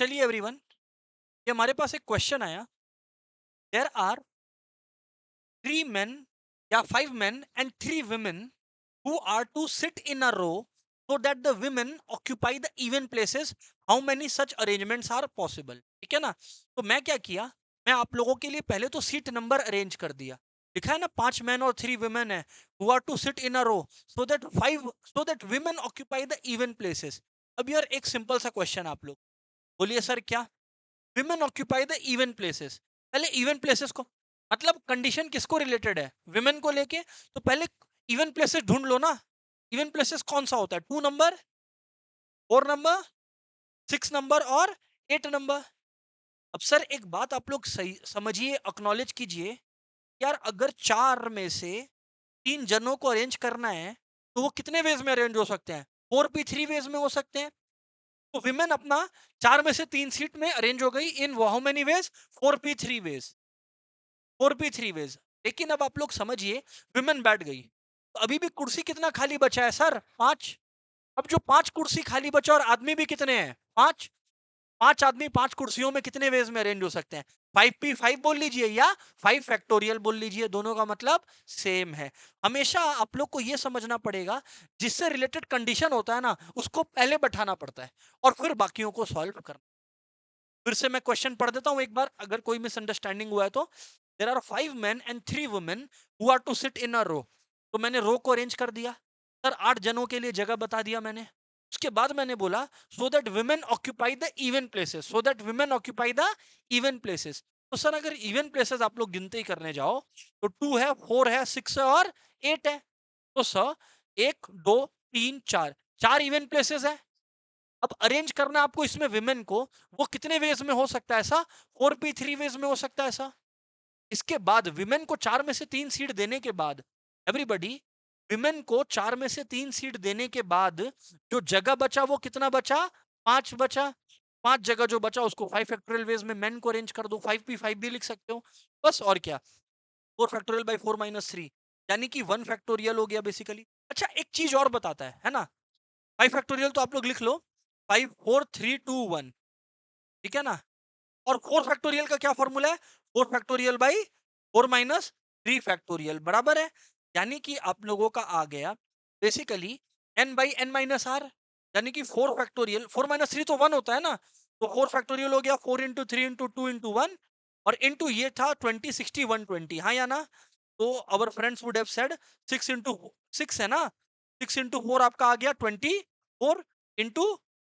चलिए एवरीवन, ये हमारे पास एक क्वेश्चन आया। देयर आर 3 men या 5 men and 3 women who are to sit in a row so that the women occupy the even places. How many such arrangements are possible? ठीक है ना। तो मैं क्या किया, मैं आप लोगों के लिए पहले तो सीट नंबर अरेंज कर दिया। लिखा है ना 5 men और 3 women है, who are to sit in a row so that women occupy the even places. अब यार एक सिंपल सा क्वेश्चन आप लोग बोलिए सर क्या, women occupy the even places. पहले इवन प्लेसेस को मतलब कंडीशन किसको रिलेटेड है, विमेन को लेके। तो पहले इवन प्लेसेस ढूंढ लो ना। इवन प्लेसेस कौन सा होता है, 2 नंबर, 4 नंबर, 6 नंबर और 8 नंबर। अब सर एक बात आप लोग सही समझिए, अक्नॉलेज कीजिए यार, अगर 4 में से 3 जनों को अरेंज करना है तो वो कितने वेज में अरेंज हो सकते हैं, 4p3 वेज में हो सकते हैं। तो विमेन अपना 4 में से 3 सीट में अरेंज हो गई in how many ways, 4p3 ways, 4p3 ways. लेकिन अब आप लोग समझिए, विमेन बैठ गई तो अभी भी कुर्सी कितना खाली बचा है सर, 5। अब जो 5 कुर्सी खाली बचा और आदमी भी कितने हैं, 5। 5 आदमी 5 कुर्सियों में कितने वेज में अरेंज हो सकते हैं, 5p5 बोल लीजिए या 5 फैक्टोरियल बोल लीजिए, दोनों का मतलब सेम है। हमेशा आप लोग को यह समझना पड़ेगा, जिससे रिलेटेड कंडीशन होता है ना उसको पहले बैठाना पड़ता है और फिर बाकियों को सॉल्व करना। फिर से मैं क्वेश्चन पढ़ देता हूं एक बार, अगर कोई मिसअंडरस्टैंडिंग हुआ है तो। There are 5 men and 3 women who are to sit in a row. तो मैंने रो को अरेंज कर दिया सर, 8 जनों के लिए जगह बता दिया मैंने। उसके बाद मैंने बोला so that women occupy the even places, so that women occupy the even places. तो सर अगर इवन प्लेसेस आप लोग गिनते ही करने जाओ तो 2 है, 4 है, 6 है और 8 है। तो सर 1 2 3 4, 4 इवन प्लेसेस है। अब अरेंज करना आपको इसमें विमेन को, वो कितने वेज में हो सकता है ऐसा, 4p3 वेज में हो सकता है ऐसा। इसके बाद विमेन को 4 में से 3 सीट देने के बाद, एवरीबॉडी, विमेन को 4 में से 3 सीट देने के बाद जो जगह बचा वो कितना बचा, 5 बचा। 5 जगह जो बचा उसको 5 फैक्टोरियल वेज में मेन को अरेंज कर दो, 5p5 भी लिख सकते हो बस, और क्या। 4 फैक्टोरियल बाई 4 - 3 यानी कि 1 फैक्टोरियल हो गया बेसिकली। अच्छा एक चीज और बताता है ना, 5 फैक्टोरियल तो आप लोग लिख लो, 5 4 3 2 1, ठीक है ना। और 4 फैक्टोरियल का क्या फॉर्मूला है, 4 फैक्टोरियल बाई 4 - 3 फैक्टोरियल बराबर है। यानी कि आप लोगों का आ गया बेसिकली n/n - r, यानी कि 4 फैक्टोरियल, 4 - 3 तो 1 होता है ना, तो 4 फैक्टोरियल हो गया 4 × 3 × 2 × 1, और इंटू ये था 20 60 120, हाँ या ना। तो our friends would have said 6 × 6 है ना, 6 × 4 आपका आ गया 24 इंटू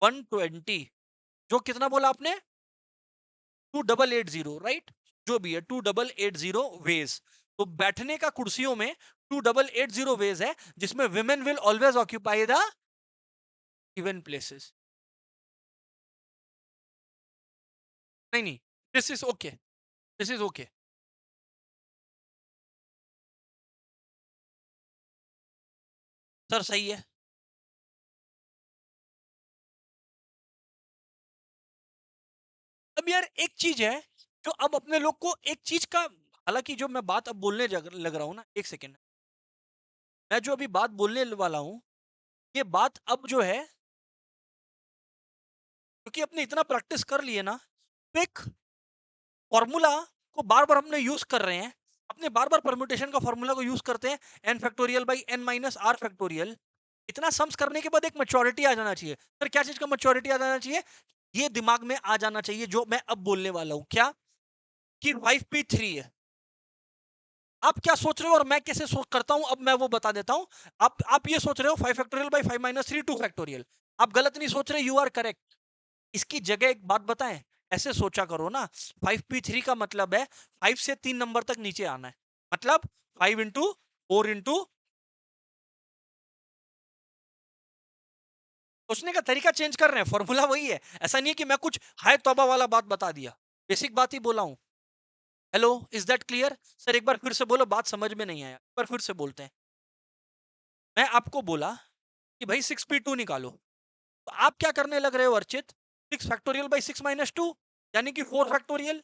120, जो कितना बोला आपने, 2880, राइट। जो भी है 2880 वेज। तो बैठने का कुर्सियों में 2880 वेज है, जिसमें women will always occupy the even places. नहीं नहीं, this is okay, this is okay. Sir सही है। अब यार एक चीज है जो अब अपने लोग को एक चीज का, हालांकि जो मैं बात अब बोलने लग रहा हूं ना, एक सेकेंड, मैं जो अभी बात बोलने वाला हूं, ये बात अब जो है, क्योंकि अपने इतना प्रैक्टिस कर लिए ना, तो एक फॉर्मूला को बार बार हमने यूज कर रहे हैं, अपने बार बार परम्यूटेशन का फॉर्मूला को यूज करते हैं, n factorial by n - r factorial. इतना सम्स करने के बाद एक मैच्योरिटी आ जाना चाहिए। सर क्या चीज का मैच्योरिटी आ जाना चाहिए, ये दिमाग में आ जाना चाहिए जो मैं अब बोलने वाला हूं, क्या, कि 5p3 है। आप क्या सोच रहे हो और मैं कैसे सोच करता हूं, अब मैं वो बता देता हूं। आप ये सोच रहे हो 5 फैक्टोरियल बाई 5 - 3 2 फैक्टोरियल, आप गलत नहीं सोच रहे, यू आर करेक्ट। इसकी जगह एक बात बताएं, ऐसे सोचा करो ना, 5p3 का मतलब है 5 से 3 नंबर तक नीचे आना है, मतलब 5 × 4 × सोचने का तरीका चेंज कर रहे हैं, फॉर्मूला वही है। ऐसा नहीं है कि मैं कुछ हाय तौबा वाला बात बता दिया, बेसिक बात ही बोला हूं। Hello, is that clear sir, एक बार फिर से बोलो, बात समझ में नहीं आया, एक बार फिर से बोलते हैं। मैं आपको बोला कि भाई 6p2 निकालो, तो आप क्या करने लग रहे हो अर्चित, 6 फैक्टोरियल बाई 6 - 2, यानी कि 4 फैक्टोरियल।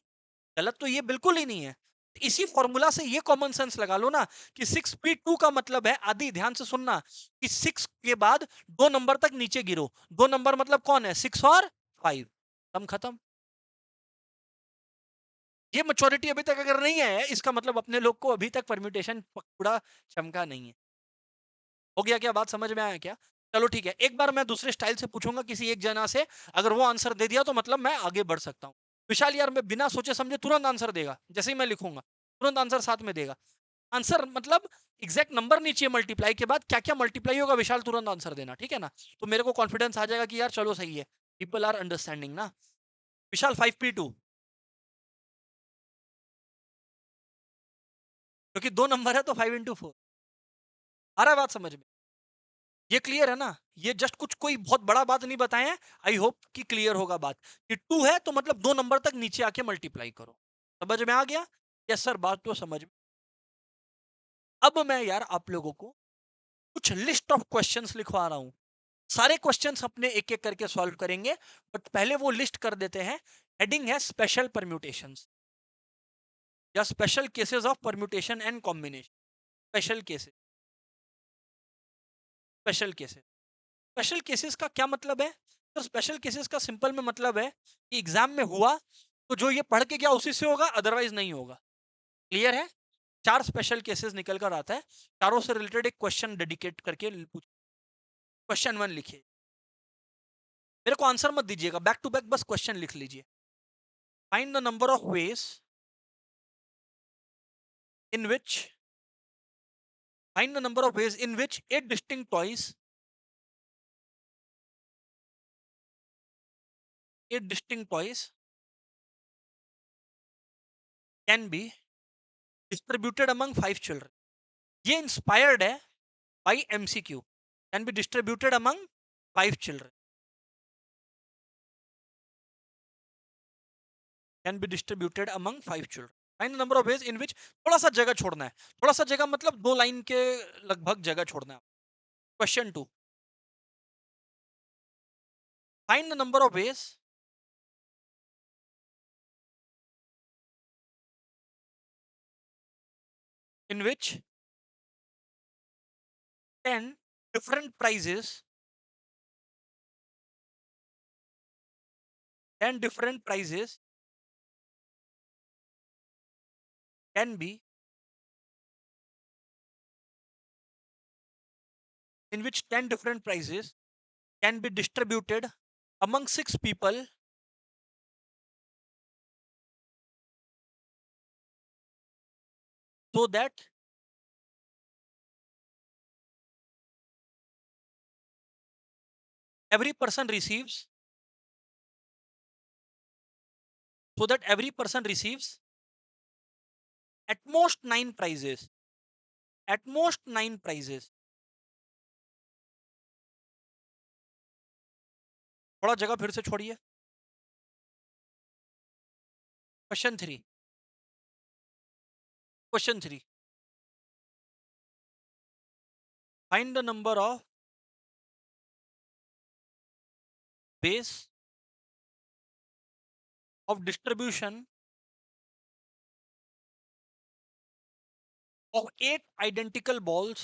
गलत तो ये बिल्कुल ही नहीं है। इसी फॉर्मूला से ये कॉमन सेंस लगा लो ना, कि 6p2 का मतलब है, आदि ध्यान से सुनना, कि 6 के बाद 2 नंबर तक नीचे गिरो। 2 नंबर मतलब कौन है, 6 और 5। हम खत्म। ये मैच्योरिटी अभी तक अगर नहीं है इसका मतलब अपने लोग को अभी तक परम्यूटेशन पूरा चमका नहीं है। हो गया क्या? बात समझ में आया क्या? चलो ठीक है, एक बार मैं दूसरे स्टाइल से पूछूंगा किसी एक जना से, अगर वो आंसर दे दिया तो मतलब मैं आगे बढ़ सकता हूँ। विशाल यार मैं बिना सोचे समझे तुरंत आंसर देगा, जैसे ही मैं लिखूंगा तुरंत आंसर साथ में देगा। आंसर मतलब एग्जैक्ट नंबर नहीं चाहिए, मल्टीप्लाई के बाद क्या क्या मल्टीप्लाई होगा विशाल तुरंत आंसर देना, ठीक है ना? तो मेरे को कॉन्फिडेंस आ जाएगा कि यार चलो सही है, पीपल आर अंडरस्टैंडिंग ना। विशाल 5p2, क्योंकि दो नंबर है तो 5 into 4। आ रहा है बात समझ में? ये क्लियर है ना? ये जस्ट कुछ कोई बहुत बड़ा बात नहीं बताए हैं। आई होप कि क्लियर होगा बात कि 2 है तो मतलब दो नंबर तक नीचे आके मल्टीप्लाई करो। समझ में आ गया? यस सर, बात तो समझ में। अब मैं यार आप लोगों को कुछ लिस्ट ऑफ क्वेश्चंस लिखवा रहा हूं। सारे क्वेश्चंस अपने एक एक करके सॉल्व करेंगे, बट पहले वो लिस्ट कर देते हैं। हेडिंग है स्पेशल परम्यूटेशंस या special cases of permutation and combination. Special cases, special cases. Special cases का क्या मतलब है? तो स्पेशल केसेस का सिंपल में मतलब है कि एग्जाम में हुआ तो जो ये पढ़ के गया उसी से होगा, अदरवाइज नहीं होगा। क्लियर है? चार स्पेशल केसेस निकल कर आता है, चारों से रिलेटेड एक क्वेश्चन डेडिकेट करके क्वेश्चन 1 लिखिए। मेरे को आंसर मत दीजिएगा, बैक टू बैक बस क्वेश्चन लिख लीजिए। Find the number of ways in which find the number of ways in which eight distinct toys can be distributed among 5 children. ये इंस्पायर्ड है by MCQ. Can be distributed among 5 children. Can be distributed among 5 children. Find the number of ways in which, थोड़ा सा जगह छोड़ना है। थोड़ा सा जगह मतलब 2 लाइन के लगभग जगह छोड़ना है। Question 2, find the number of ways in which 10 different prizes 10 different prizes can be in which 10 different prizes can be distributed among 6 people so that every person receives at most 9 prizes, at most 9 prizes। थोड़ा जगह फिर से छोड़िए। Question 3, find the number of ways of distribution of 8 identical balls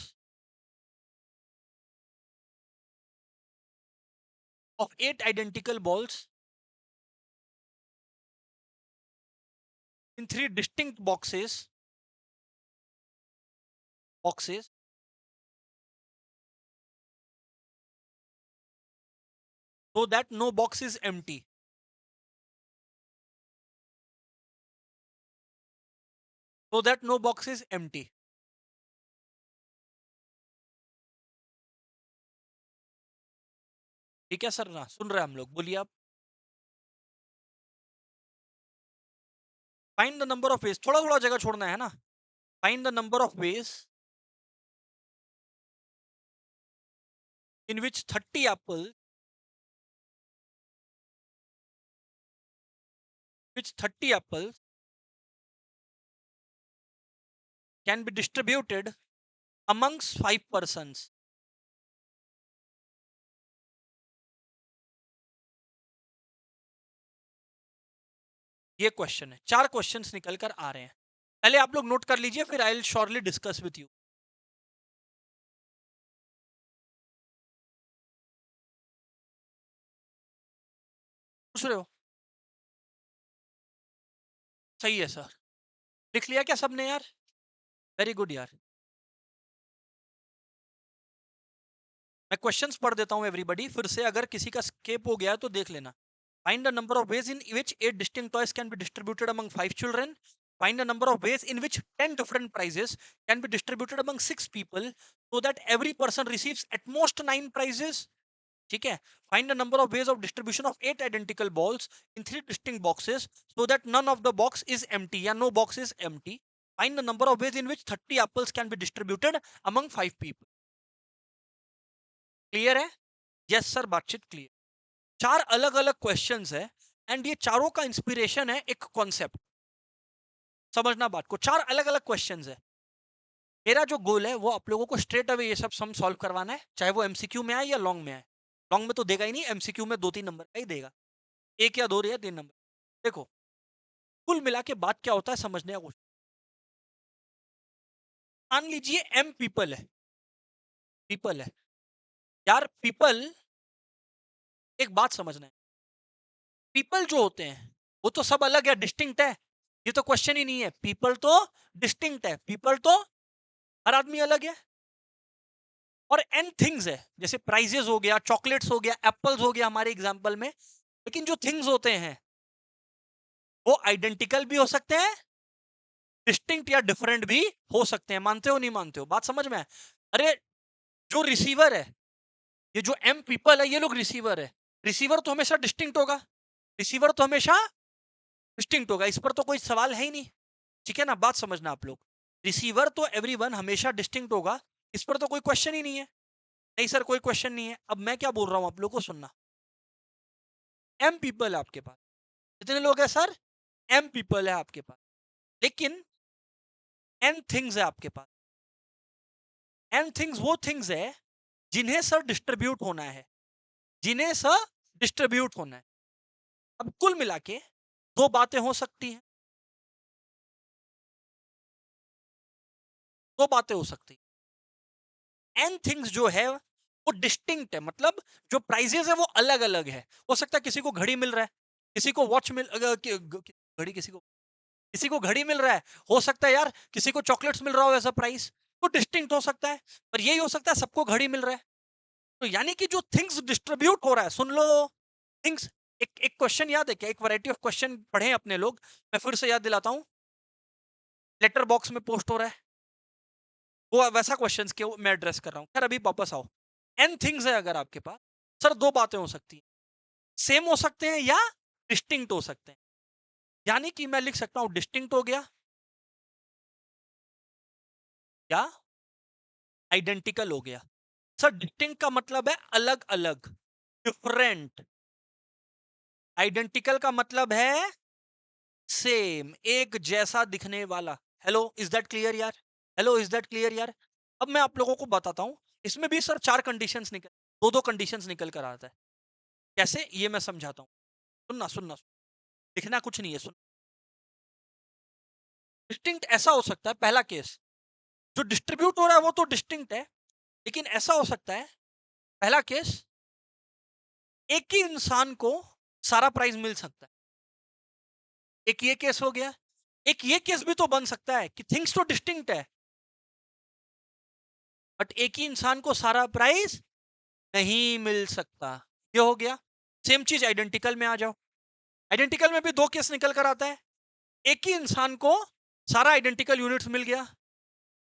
in 3 distinct boxes so that no box is empty। so that no box is empty। ठीक है sir ना? सुन रहे हैं हम लोग, बोलिए आप। Find the number of veg, थोड़ा थोड़ा जगह छोड़ना है ना। Find the number of ways in which 30 apples can be distributed amongst 5 persons। ये क्वेश्चन है, 4 क्वेश्चंस निकल कर आ रहे हैं। पहले आप लोग नोट कर लीजिए, फिर I will surely discuss with you. पूछ रहे हो? सही है सर। लिख लिया क्या सबने यार? वेरी गुड यार। मैं क्वेश्चंस पढ़ देता हूं एवरीबॉडी, फिर से अगर किसी का स्केप हो गया है तो देख लेना। Find the number of ways in which 8 distinct toys can be distributed among 5 children. Find the number of ways in which 10 different prizes can be distributed among 6 people so that every person receives at most 9 prizes. ठीक है? Find the number of ways of distribution of 8 identical balls in 3 distinct boxes so that none of the box is empty या no box is empty. Find the number of ways in which 30 apples can be distributed among 5 people. Clear है? Yes sir, बातचीत clear. चार अलग अलग questions है and ये चारों का इंस्पिरेशन है एक कॉन्सेप्ट। समझना बात को, चार अलग अलग क्वेश्चंस है। मेरा जो गोल है वो आप लोगों को स्ट्रेट अवे ये सब सम सॉल्व करवाना है, चाहे वो एमसीक्यू में आए या लॉन्ग में आए। लॉन्ग में तो देगा ही नहीं, एमसीक्यू में 2-3 नंबर का ही देगा, एक या दो या 3 नंबर। देखो, कुल मिला के बात क्या होता है समझने का कोशिश। मान लीजिए एम पीपल है, पीपल है यार, पीपल, एक बात समझना है, पीपल जो होते हैं वो तो सब अलग है, डिस्टिंक्ट है, ये तो क्वेश्चन ही नहीं है। पीपल तो डिस्टिंक्ट है, पीपल तो हर आदमी अलग है। और एन थिंग्स है, जैसे प्राइजेस हो गया, चॉकलेट्स हो गया, एप्पल्स हो गया हमारे एग्जांपल में। लेकिन जो थिंग्स होते हैं वो आइडेंटिकल भी हो सकते हैं, डिस्टिंक्ट या डिफरेंट भी हो सकते हैं। मानते हो नहीं मानते हो? बात समझ में है? अरे, जो रिसीवर है, ये जो एम पीपल है, ये लोग रिसीवर है। रिसीवर तो हमेशा डिस्टिंक्ट होगा, रिसीवर तो हमेशा डिस्टिंक्ट होगा, इस पर तो कोई सवाल है ही नहीं। ठीक है ना? बात समझना आप लोग, रिसीवर तो एवरीवन हमेशा डिस्टिंक्ट होगा, इस पर तो कोई क्वेश्चन ही नहीं है। नहीं सर, कोई क्वेश्चन नहीं है। अब मैं क्या बोल रहा हूं आप लोग को सुनना। एम पीपल है आपके पास, कितने लोग हैं सर? एम पीपल है आपके पास, लेकिन एन थिंग्स है आपके पास। एन थिंग्स वो थिंग्स है जिन्हें सर डिस्ट्रीब्यूट होना है, जिन्हें सर डिस्ट्रीब्यूट होना है। अब कुल मिला के दो बातें हो सकती हैं, दो बातें हो सकती हैं। एन थिंग्स जो है वो डिस्टिंक्ट है, मतलब जो प्राइजेस है वो अलग अलग है। हो सकता है किसी को घड़ी मिल रहा है, किसी को वॉच मिल घड़ी, किसी को घड़ी मिल रहा है, हो सकता है यार किसी को चॉकलेट्स मिल रहा हो ऐसा प्राइस, तो डिस्टिंक्ट हो सकता है। पर यही हो सकता है सबको घड़ी मिल रहा है। तो यानी कि जो थिंग्स डिस्ट्रीब्यूट हो रहा है, सुन लो, थिंग्स, एक एक क्वेश्चन याद है क्या? एक वैरायटी ऑफ क्वेश्चन पढ़े अपने लोग, मैं फिर से याद दिलाता हूं। लेटर बॉक्स में पोस्ट हो रहा है, वो वैसा क्वेश्चन के मैं एड्रेस कर रहा हूं। खैर अभी वापस आओ। एन थिंग्स है अगर आपके पास, सर दो बातें हो सकती हैं, सेम हो सकते हैं या डिस्टिंक्ट हो सकते हैं। यानी कि मैं लिख सकता हूं डिस्टिंक्ट हो गया या आइडेंटिकल हो गया। सर डिस्टिंक्ट का मतलब है अलग अलग, डिफरेंट। आइडेंटिकल का मतलब है सेम, एक जैसा दिखने वाला। हेलो, इज दैट क्लियर यार? हेलो, इज दैट क्लियर यार? अब मैं आप लोगों को बताता हूं, इसमें भी सर चार कंडीशंस निकल, दो दो कंडीशंस निकल कर आता है। कैसे, ये मैं समझाता हूँ। सुनना सुनना, लिखना कुछ नहीं है, सुन। डिस्टिंक्ट ऐसा हो सकता है, पहला केस, जो डिस्ट्रीब्यूट हो रहा है वो तो डिस्टिंक्ट है, लेकिन ऐसा हो सकता है, पहला केस, एक ही इंसान को सारा प्राइज मिल सकता है। एक ये केस हो गया। एक ये केस भी तो बन सकता है कि थिंग्स तो डिस्टिंक्ट है, बट एक ही इंसान को सारा प्राइज नहीं मिल सकता। ये हो गया। सेम चीज आइडेंटिकल में आ जाओ। आइडेंटिकल में भी दो केस निकल कर आता है। एक ही इंसान को सारा आइडेंटिकल यूनिट्स मिल गया,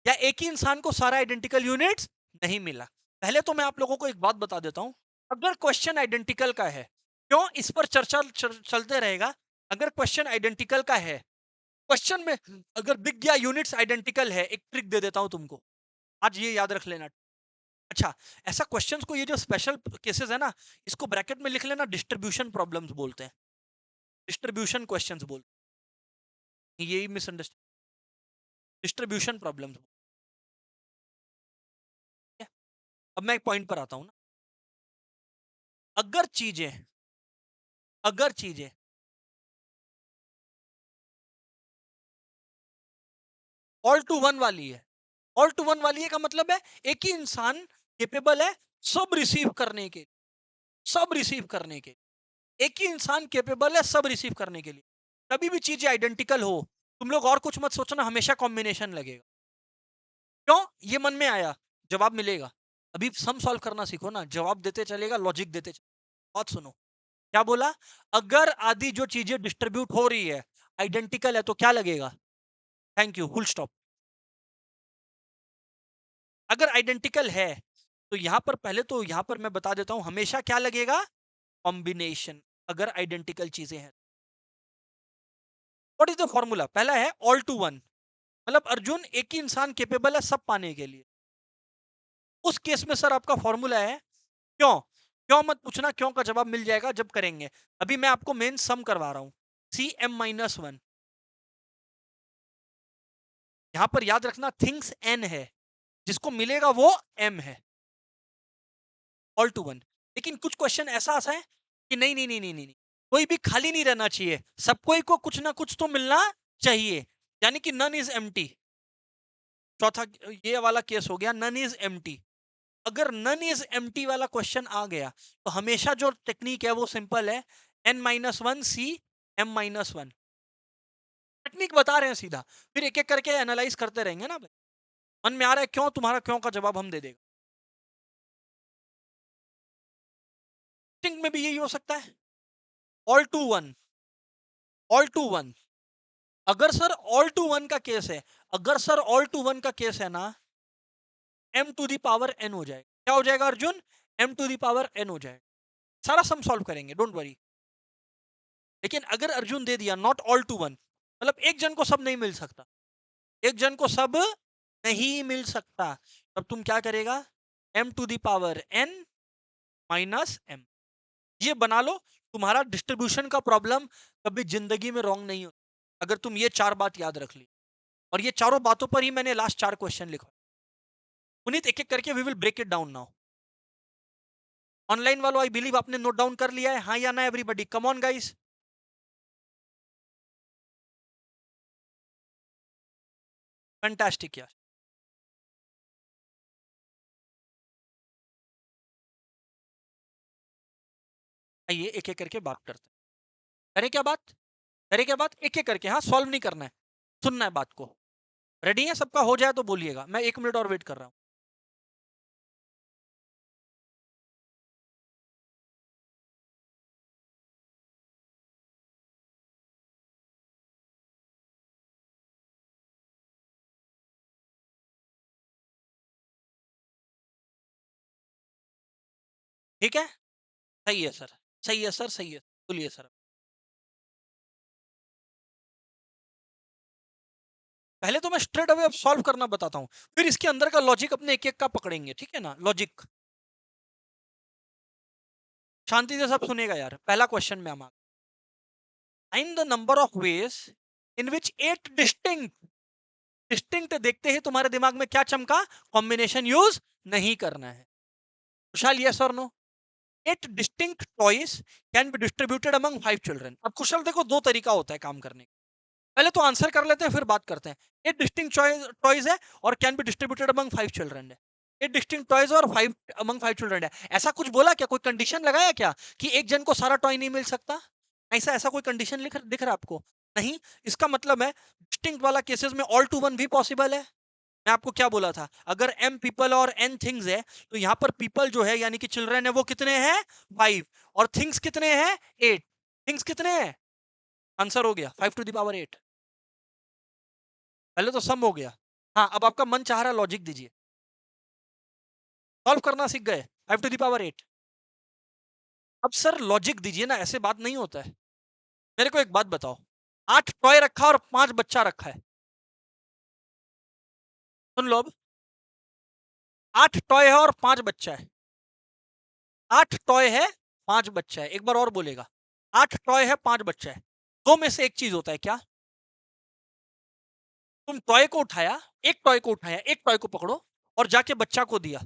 या एक ही इंसान को सारा आइडेंटिकल यूनिट्स नहीं मिला। पहले तो मैं आप लोगों को एक बात बता देता हूं, अगर क्वेश्चन आइडेंटिकल का है, क्यों इस पर चर्चा चलते रहेगा। अगर क्वेश्चन आइडेंटिकल का है, क्वेश्चन में अगर बिग या यूनिट्स आइडेंटिकल है, एक ट्रिक दे देता हूं तुमको, आज ये याद रख लेना। अच्छा, ऐसा क्वेश्चंस को, ये जो स्पेशल केसेस है ना, इसको ब्रैकेट में लिख लेना, डिस्ट्रीब्यूशन प्रॉब्लम्स बोलते हैं, डिस्ट्रीब्यूशन क्वेश्चंस बोलते हैं, यही मिसअंडरस्टैंड, डिस्ट्रीब्यूशन प्रॉब्लम्स। अब मैं एक पॉइंट पर आता हूं ना, अगर चीजें, अगर चीजें ऑल टू वन वाली है, ऑल टू वन वाली है का मतलब है एक ही इंसान केपेबल है सब रिसीव करने के, सब रिसीव करने के, एक ही इंसान केपेबल है सब रिसीव करने के लिए। कभी भी चीजें आइडेंटिकल हो, तुम लोग और कुछ मत सोचना, हमेशा कॉम्बिनेशन लगेगा। क्यों? ये मन में आया, जवाब मिलेगा। अभी सम सॉल्व करना सीखो ना, जवाब देते चलेगा, लॉजिक देते चलेगा। बात सुनो, क्या बोला? अगर आदि जो चीजें डिस्ट्रीब्यूट हो रही है आइडेंटिकल है तो क्या लगेगा? Thank you, full stop. अगर आइडेंटिकल है तो यहां पर पहले तो यहां पर मैं बता देता हूं, हमेशा क्या लगेगा? कॉम्बिनेशन। अगर आइडेंटिकल चीजें हैं, व्हाट इज द फॉर्मूला? पहला है ऑल टू वन, मतलब अर्जुन एक ही इंसान केपेबल है सब पाने के लिए। उस केस में सर आपका फॉर्मूला है, क्यों? क्यों मत पूछना, क्यों का जवाब मिल जाएगा जब करेंगे। अभी मैं आपको मेन सम करवा रहा हूं, सी एम माइनस वन। यहां पर याद रखना थिंग्स एन है, जिसको मिलेगा वो एम है, ऑल टू वन। लेकिन कुछ क्वेश्चन ऐसा आता है कि नहीं नहीं नहीं नहीं नहीं, कोई भी खाली नहीं रहना चाहिए, सबको को कुछ ना कुछ तो मिलना चाहिए, यानी कि नन इज एम्प्टी। चौथा ये वाला केस हो गया, नन इज एम्प्टी। अगर नन इज एम्प्टी वाला क्वेश्चन आ गया तो हमेशा जो टेक्निक है वो सिंपल है, N minus one C M minus one. Technique बता रहे हैं सीधा, फिर एक एक करके एनालाइज करते रहेंगे ना। मन में आ रहा है क्यों, तुम्हारा क्यों का जवाब हम दे देगा। में भी यही हो सकता है, all to one, all to one. अगर सर ऑल टू वन का केस है, अगर सर ऑल टू वन का केस है ना, M to the power N हो जाएगा। क्या हो जाएगा Arjun? M to the power N हो जाएगा। सारा सम सॉल्व करेंगे, डोंट वरी। लेकिन अगर अर्जुन दे दिया नॉट ऑल टू वन, मतलब एक जन को सब नहीं मिल सकता, एक जन को सब नहीं मिल सकता, तब तुम क्या करेगा? M to the power N minus M, ये बना लो। तुम्हारा डिस्ट्रीब्यूशन का प्रॉब्लम कभी जिंदगी में रॉन्ग नहीं हो, अगर तुम ये चार बात याद रख ली। और ये चारों बातों पर ही मैंने लास्ट चार क्वेश्चन लिखा। पुनीत एक एक करके we will break it down now. Online वालों आई बिलीव आपने नोट डाउन कर लिया है, हाँ या ना? Everybody come on guys. Fantastic यार। आइए एक एक करके बात करते हैं। करें क्या बात? करें क्या बात? एक एक करके, हाँ, सॉल्व नहीं करना है, सुनना है बात को। रेडी है सबका? हो जाए तो बोलिएगा, मैं 1 मिनट और वेट कर रहा हूं। ठीक है, सही है सर, सही है सर, सही है, बोलिए सर। पहले तो मैं स्ट्रेट अवे अब सॉल्व करना बताता हूँ, फिर इसके अंदर का लॉजिक अपने एक एक का पकड़ेंगे, ठीक है ना? लॉजिक शांति से सब सुनेगा यार। पहला क्वेश्चन में हम find the number of ways in which eight distinct, distinct देखते ही तुम्हारे दिमाग में क्या चमका? कॉम्बिनेशन यूज नहीं करना है। कुशल यस और no? Eight distinct toys can be distributed among 5 children. अब कुशल देखो, दो तरीका होता है काम करने का, पहले तो आंसर कर लेते हैं फिर बात करते हैं। एट डिस्टिंक्ट टॉयज है और can be distributed among 5 children है। एट डिस्टिंक्ट टॉयज और 5 चिल्ड्रन है, ऐसा कुछ बोला क्या? कोई कंडीशन लगाया क्या कि एक जन को सारा टॉय नहीं मिल सकता? ऐसा ऐसा कोई कंडीशन दिख रहा है आपको? नहीं। इसका मतलब है डिस्टिंक्ट वाला केसेस में ऑल टू वन भी पॉसिबल है। मैं आपको क्या बोला था, अगर m पीपल और n थिंग्स है तो यहाँ पर पीपल जो है यानी कि चिल्ड्रन है वो कितने हैं? 5। और थिंग्स कितने हैं? 8। थिंग्स कितने हैं? आंसर हो गया 5 टू द पावर 8। पहले तो सम हो गया। हाँ, अब आपका मन चाह रहा है लॉजिक दीजिए, सॉल्व करना सीख गए, 5 टू द पावर 8। अब सर लॉजिक दीजिए ना, ऐसे बात नहीं होता है। मेरे को एक बात बताओ, 8 टॉय रखा और 5 बच्चा रखा है, सुन लो अब। 8 टॉय है और 5 बच्चा है, 8 टॉय है 5 बच्चा है, एक बार और बोलेगा, 8 टॉय है 5 बच्चा है। दो में से एक चीज होता है क्या? तुम टॉय को उठाया, एक टॉय को उठाया, एक टॉय को पकड़ो और जाके बच्चा को दिया,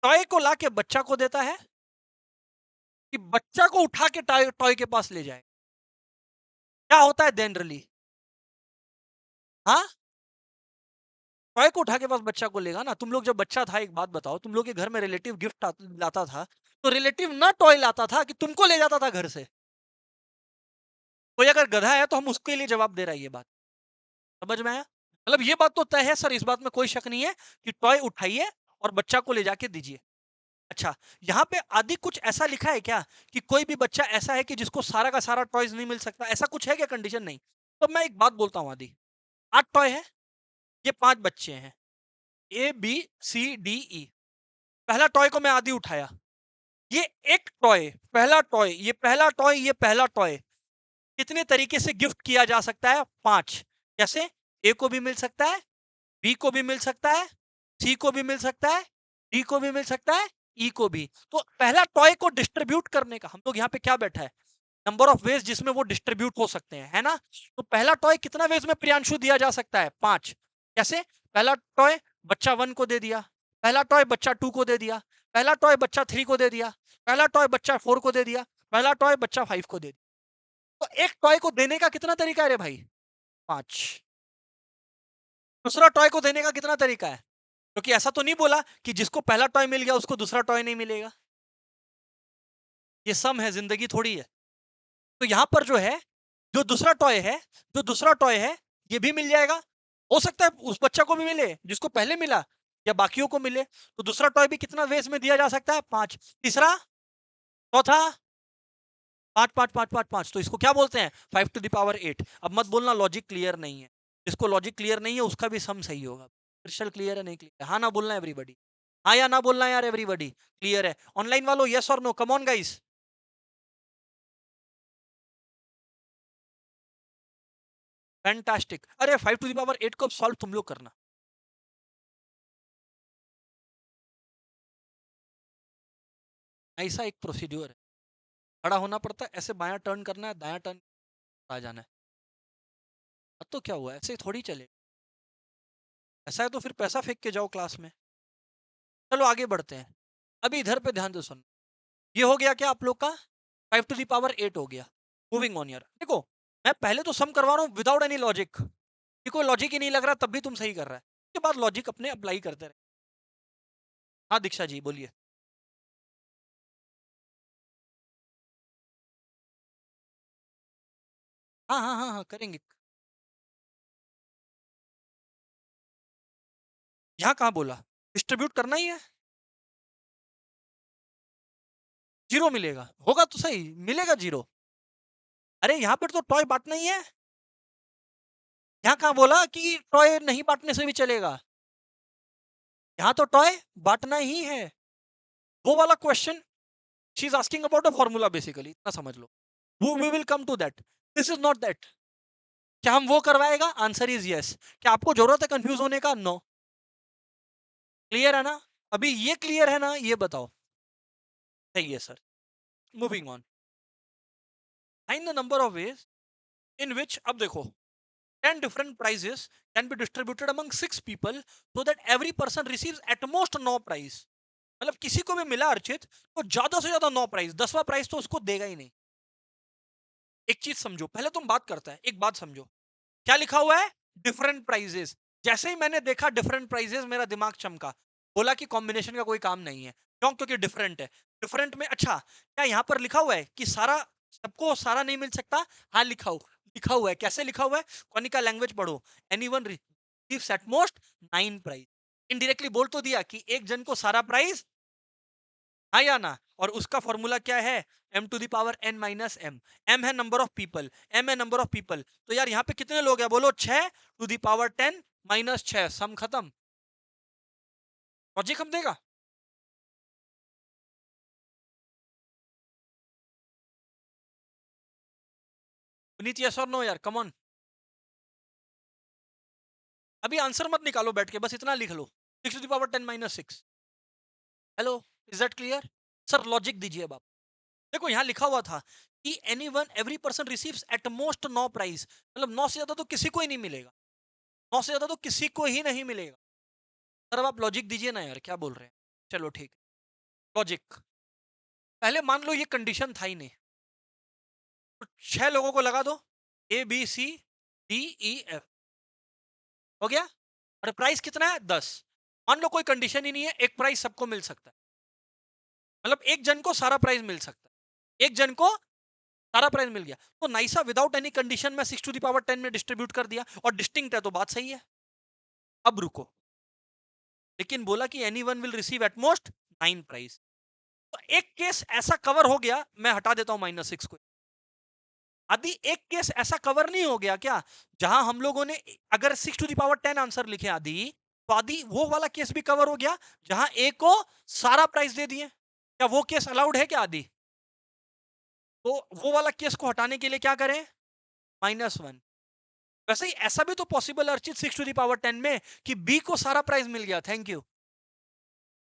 टॉय को लाके बच्चा को देता है कि बच्चा को उठा के टॉय टॉय के पास ले जाए? क्या होता है जनरली? हाँ, टॉय को उठा के पास बच्चा को लेगा ना। तुम लोग जब बच्चा था, एक बात बताओ, तुम लोग के घर में रिलेटिव गिफ्ट लाता था तो रिलेटिव ना टॉय लाता था कि तुमको ले जाता था घर से? कोई अगर गधा है तो हम उसके लिए जवाब दे रहा है, ये बात समझ में आया? मतलब ये बात तो तय है सर, इस बात में कोई शक नहीं है कि टॉय उठाइए और बच्चा को ले जाके दीजिए। अच्छा, यहाँ पे आदि कुछ ऐसा लिखा है क्या कि कोई भी बच्चा ऐसा है कि जिसको सारा का सारा टॉयज नहीं मिल सकता, ऐसा कुछ है क्या कंडीशन? नहीं। तो मैं एक बात बोलता हूँ आदि, 8 टॉय है, ये 5 बच्चे हैं, ए बी सी डी ई। पहला टॉय को मैं आदि उठाया, ये एक टॉय, पहला टॉय, ये पहला टॉय, ये पहला टॉय कितने तरीके से गिफ्ट किया जा सकता है? 5। कैसे? ए को भी मिल सकता है, बी को भी मिल सकता है, सी को भी मिल सकता है, डी को भी मिल सकता है, ई को भी। तो पहला टॉय को डिस्ट्रीब्यूट करने का, हम लोग यहाँ पे क्या बैठा है, नंबर ऑफ वेज जिसमें वो डिस्ट्रीब्यूट हो सकते हैं, है ना? तो पहला टॉय कितना वेज में प्रियांशु दिया जा सकता है? 5। कैसे? पहला टॉय बच्चा 1 को दे दिया, पहला टॉय बच्चा 2 को दे दिया, पहला टॉय बच्चा 3 को दे दिया, पहला टॉय बच्चा 4 को दे दिया, पहला टॉय बच्चा 5 को दे दिया। तो एक टॉय को देने का कितना तरीका है रे भाई? 5। दूसरा टॉय को देने का कितना तरीका है? क्योंकि ऐसा तो नहीं बोला कि जिसको पहला टॉय मिल गया उसको दूसरा टॉय नहीं मिलेगा। ये सम है, जिंदगी थोड़ी है। तो यहां पर जो है, जो दूसरा टॉय है, जो दूसरा टॉय है, ये भी मिल जाएगा। हो सकता है उस बच्चा को भी मिले जिसको पहले मिला, या बाकियों को मिले। तो दूसरा टॉय भी कितना वेज में दिया जा सकता है? 5। तीसरा, चौथा, 5 5 5 5 5, तो इसको क्या बोलते हैं? 5 टू द पावर 8। अब मत बोलना लॉजिक क्लियर नहीं है, जिसको लॉजिक क्लियर नहीं है उसका भी सम सही होगा। क्रिस्टल क्लियर है? नहीं क्लियर? हाँ ना बोलना एवरीबॉडी, हाँ या ना बोलना यार एवरीबॉडी। क्लियर है? ऑनलाइन वालों यस और no, come on guys. Fantastic. अरे 5 टू द पावर 8 को सॉल्व तुम लोग करना। ऐसा एक प्रोसीड्योर है, खड़ा होना पड़ता है, ऐसे बायां टर्न करना है, दायां टर्न आ जाना है। अब तो क्या हुआ, ऐसे थोड़ी चले। ऐसा है तो फिर पैसा फेंक के जाओ क्लास में। चलो आगे बढ़ते हैं। अभी इधर पे ध्यान से सुनो। ये हो गया क्या आप लोग का? 5 टू दी पावर 8 हो गया। मूविंग ऑन यार, देखो मैं पहले तो सम करवा रहा हूँ विदाउट एनी लॉजिक, कि कोई लॉजिक ही नहीं लग रहा, तब भी तुम सही कर रहा है। उसके बाद लॉजिक अपने अप्लाई करते रहे। हाँ दीक्षा जी बोलिए। हाँ हाँ हाँ हाँ करेंगे। यहाँ कहाँ बोला? डिस्ट्रीब्यूट करना ही है। जीरो मिलेगा, होगा तो सही, मिलेगा जीरो। अरे यहाँ पर तो टॉय बांटना ही है। यहाँ कहाँ बोला कि टॉय नहीं बांटने से भी चलेगा? यहाँ तो टॉय बांटना ही है। वो वाला question, she is asking about a formula basically, इतना समझ लो। We will come to that, this is not that. क्या हम वो करवाएगा? Answer is yes. क्या आपको जरूरत है कंफ्यूज होने का? नो। क्लियर है ना? अभी ये क्लियर है ना, ये बताओ। सही है sir. Moving on. Find the number of ways in which, अब देखो, 10 different prizes can be distributed among 6 people so that every person receives at most 9 prize. मतलब किसी को भी मिला अर्चित तो ज्यादा से ज्यादा 9 प्राइज, 10वां प्राइज तो उसको देगा ही नहीं। एक चीज समझो, पहले तुम बात करता है, एक बात समझो। क्या लिखा हुआ है? Different prizes. जैसे ही मैंने देखा डिफरेंट प्राइजेस, मेरा दिमाग चमका, बोला कि कॉम्बिनेशन का कोई काम नहीं है। क्यों? क्योंकि डिफरेंट है। डिफरेंट में अच्छा, क्या यहाँ पर लिखा हुआ है कि सारा, सबको सारा नहीं मिल सकता? हाँ लिखा हुआ है। कैसे लिखा हुआ है? कॉनिका लैंग्वेज पढ़ो। Anyone receives at most 9 prize. Indirectly बोल तो दिया कि एक जन को सारा प्राइज, हाँ या ना? और उसका फॉर्मूला क्या है? m to the power n minus M. m है नंबर ऑफ पीपल, m है नंबर ऑफ पीपल। तो यार यहाँ पे कितने लोग हैं? बोलो 6 to the power 10 minus 6, sum खत्म। लॉजिक हम देगा। पुनीत यस और नो यार, कम ऑन। अभी आंसर मत निकालो बैठ के, बस इतना लिख लो, 6 to the power 10 minus 6। Hello, is that clear? Sir logic दीजिए अब आप। देखो यहाँ लिखा हुआ था कि any one every person receives at most 9 prize, मतलब 9 से ज्यादा तो किसी को ही नहीं मिलेगा। 9 से ज्यादा तो किसी को ही नहीं मिलेगा। सर अब आप लॉजिक दीजिए ना यार, क्या बोल रहे हैं? चलो ठीक है, लॉजिक। पहले मान लो ये कंडीशन था ही नहीं, तो 6 लोगों को लगा दो, A B C D E F, हो गया। और प्राइस कितना है? 10। मान लो कोई कंडीशन ही नहीं है, एक प्राइस सबको मिल सकता है, मतलब एक जन को सारा प्राइस मिल सकता है, एक जन को सारा प्राइस मिल गया, तो नाइसा विदाउट एनी कंडीशन में 6 to the power 10 में डिस्ट्रीब्यूट कर दिया और डिस्टिंक्ट है, तो बात सही है। अब रुको, लेकिन बोला कि any one will receive at most 9 price. तो एक केस ऐसा कवर हो गया, मैं हटा देता हूं -6 को। आदि एक केस ऐसा कवर नहीं हो गया क्या, जहां हम लोगों ने अगर 6 to the power 10 आंसर लिखे आदि, तो आदि वो वाला केस भी कवर हो गया जहां ए को सारा प्राइस दे दिए, क्या वो केस अलाउड है क्या आदि? तो वो वाला केस को हटाने के लिए क्या करें, -1। वैसे ही ऐसा भी तो पॉसिबल है अर्चित 6 to the power 10 में कि बी को सारा प्राइस मिल गया, थैंक यू,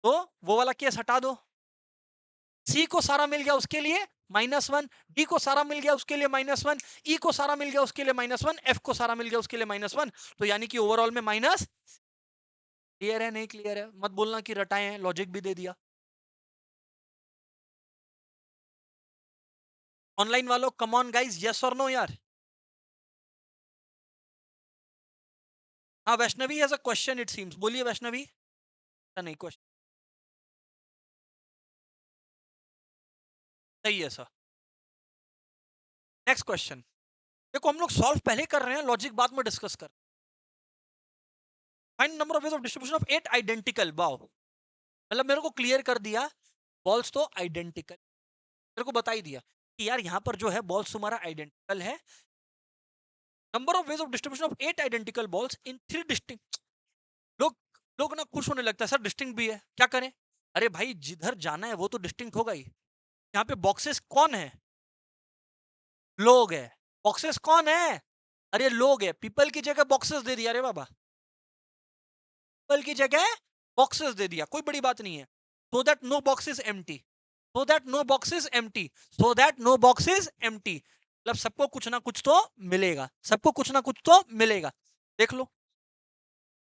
तो वो वाला केस हटा दो। सी को सारा मिल गया उसके लिए -1, डी को सारा मिल गया उसके लिए -1, ई को सारा मिल गया उसके लिए -1, एफ को सारा मिल गया उसके लिए -1, तो यानी कि ओवरऑल में माइनस। क्लियर है नहीं क्लियर है? मत बोलना कि रटाए हैं, लॉजिक भी दे दिया। ऑनलाइन वालों कम ऑन गाइस, यस और नो यार? हाँ, Vaishnavi has a question it seems, बोलिए वैष्णवी। नहीं क्वेश्चन सही है सर। नेक्स्ट क्वेश्चन, देखो हम लोग सॉल्व पहले कर रहे हैं, लॉजिक बाद में डिस्कस कर। Find number of ways of distribution of 8 identical, wow, मतलब मेरे को क्लियर कर दिया, बॉल्स तो आइडेंटिकल, मेरे को बता ही दिया कि यार यहाँ पर जो है बॉल्स तुम्हारा आइडेंटिकल है। Number of ways of distribution of 8 identical balls in 3 distinct. लोग लोग ना खुश होने लगता है, सर डिस्टिंक्ट भी है, क्या करें? अरे भाई जिधर जाना है वो तो डिस्टिंक्ट होगा ही। यहाँ पे बॉक्सेस कौन है? लोग है। बॉक्सेस कौन है? अरे लोग है। पीपल की जगह बॉक्सेस दे दिया रे बाबा, पीपल की जगह बॉक्सेस दे दिया, कोई बड़ी बात नहीं है। So that no box is empty, so that no box is empty, so that no box is empty, मतलब सबको कुछ ना कुछ तो मिलेगा, सबको कुछ ना कुछ तो मिलेगा। देख लो,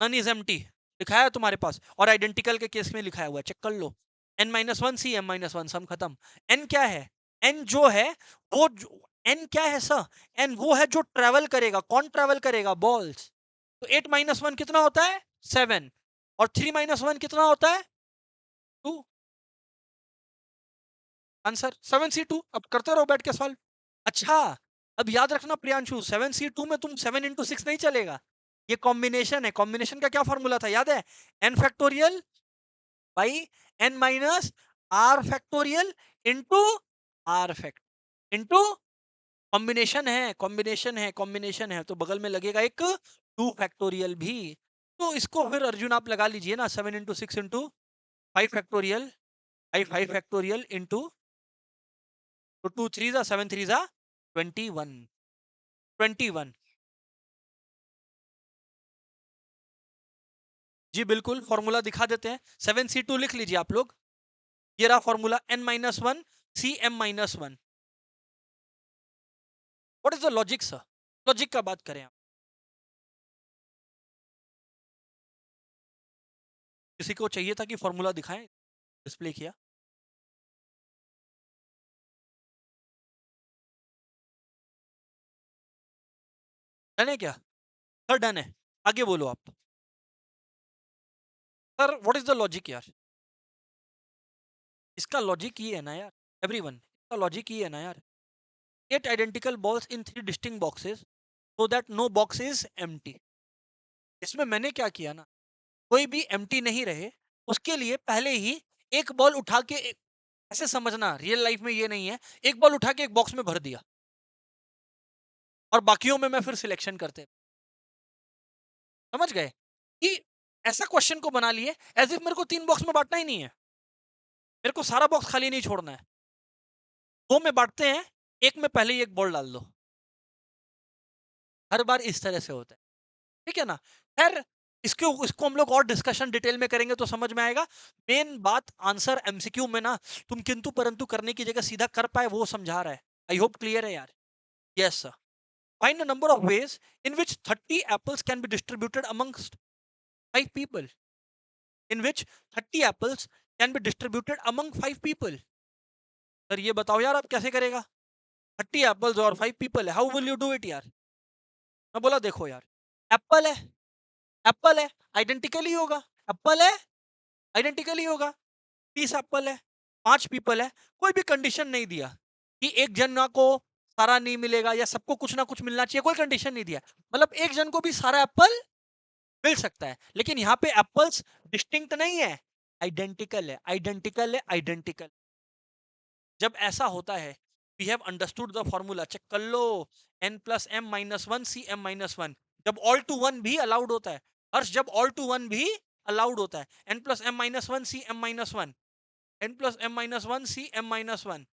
नन इज एम्प्टी लिखा है तुम्हारे पास, और आइडेंटिकल के केस में लिखा हुआ है, चेक कर लो। n-1 सी m-1 सम खत्म। n क्या है? n जो है वो n क्या है सर? n वो है जो ट्रेवल करेगा, कौन ट्रेवल करेगा? बॉल्स। तो 8-1 कितना होता है? 7, और 3-1 कितना होता है? 2। Answer 7c2। अब करते रहो बैठ के सॉल्व। अच्छा, अब याद रखना प्रियांशु, 7c2 में तुम 7 into 6 नहीं चलेगा, ये कॉम्बिनेशन है। कॉम्बिनेशन का क्या फॉर्मूला था याद है? n factorial by n minus r factorial into r fact into, combination है, कॉम्बिनेशन है, कॉम्बिनेशन है, तो बगल में लगेगा एक 2 फैक्टोरियल भी। तो इसको फिर अर्जुन आप लगा लीजिए ना, 7 into 6 into 5 factorial, 5 factorial into, तो 2 3 जा 7 3 जा 21, 21। जी बिल्कुल, फॉर्मूला दिखा देते हैं। 7c2 लिख लीजिए आप लोग, ये रहा formula, n-1 cm-1। What is the logic sir? Logic का बात करें आप, किसी को चाहिए था कि फॉर्मूला दिखाएं, डिस्प्ले किया? डन है क्या? सर डन है, आगे बोलो आप। Sir what is the logic यार? इसका लॉजिक ये है ना यार, एवरीवन, इसका लॉजिक ये है ना यार, 8 identical balls in 3 distinct boxes so that no box is empty. इसमें मैंने क्या किया ना, कोई भी एम्प्टी नहीं रहे उसके लिए पहले ही एक बॉल उठा के ऐसे समझना, रियल लाइफ में ये नहीं है, एक बॉल उठा के एक बॉक्स में भर दिया और बाकियों में मैं फिर सिलेक्शन करते, समझ गए? कि ऐसा क्वेश्चन को बना लिए एज इफ मेरे को 3 बॉक्स में बांटना ही नहीं है, मेरे को सारा बॉक्स खाली नहीं छोड़ना है, 2 में बांटते हैं, एक में पहले ही एक बॉल डाल दो। हर बार इस तरह से होता है, ठीक है ना? खैर, इसको इसको हम लोग और डिस्कशन डिटेल में करेंगे तो समझ में आएगा। मेन बात आंसर एमसीक्यू में ना तुम किंतु परंतु करने की जगह सीधा कर पाए, वो समझा रहा है। आई होप क्लियर है यार? Yes sir. Find a number of ways in which 30 apples can be distributed amongst 5 people, in which 30 apples can be distributed among 5 people. Sir ये बताओ यार, आप कैसे करेगा? 30 एप्पल्स और 5 पीपल है, how will you do it यार? मैं बोला देखो यार, एप्पल है, एप्पल है, आइडेंटिकल ही होगा, एप्पल है, आइडेंटिकल ही होगा। 30 एप्पल है, 5 पीपल है, कोई भी कंडीशन नहीं दिया कि एक जना को सारा नहीं मिलेगा या सबको कुछ ना कुछ मिलना चाहिए, कोई कंडीशन नहीं दिया। मतलब एक जन को भी सारा एप्पल मिल सकता है, लेकिन यहाँ पे एप्पल्स डिस्टिंक्ट नहीं है, आइडेंटिकल है, आइडेंटिकल है, आइडेंटिकल। जब ऐसा होता है, we have understood the formula, check कर लो, n plus M minus one C M minus one, जब ऑल टू वन भी अलाउड होता है, हर्ष जब ऑल टू वन भी अलाउड होता है, n plus M minus one C M minus one, n plus M minus one C M minus one,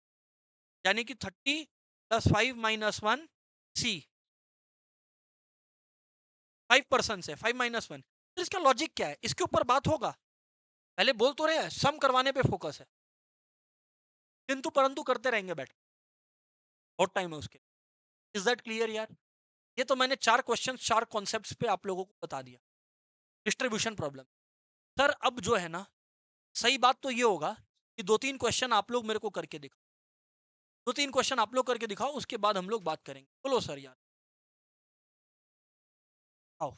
यानी कि 30 + 5 - 1 सी, 5% है, 5 - 1। तो इसका लॉजिक क्या है, इसके ऊपर बात होगा, पहले बोल तो रहे हैं सम करवाने पे फोकस है, किंतु परंतु करते रहेंगे बैठ, बहुत टाइम है उसके। इज दैट क्लियर यार? ये तो मैंने 4 क्वेश्चन 4 कॉन्सेप्ट्स पे आप लोगों को बता दिया, डिस्ट्रीब्यूशन प्रॉब्लम। सर अब जो है ना, सही बात तो ये होगा कि 2-3 क्वेश्चन आप लोग मेरे को करके दिखाओ, 2-3 क्वेश्चन आप लोग करके दिखाओ, उसके बाद हम लोग बात करेंगे। बोलो सर यार, आओ।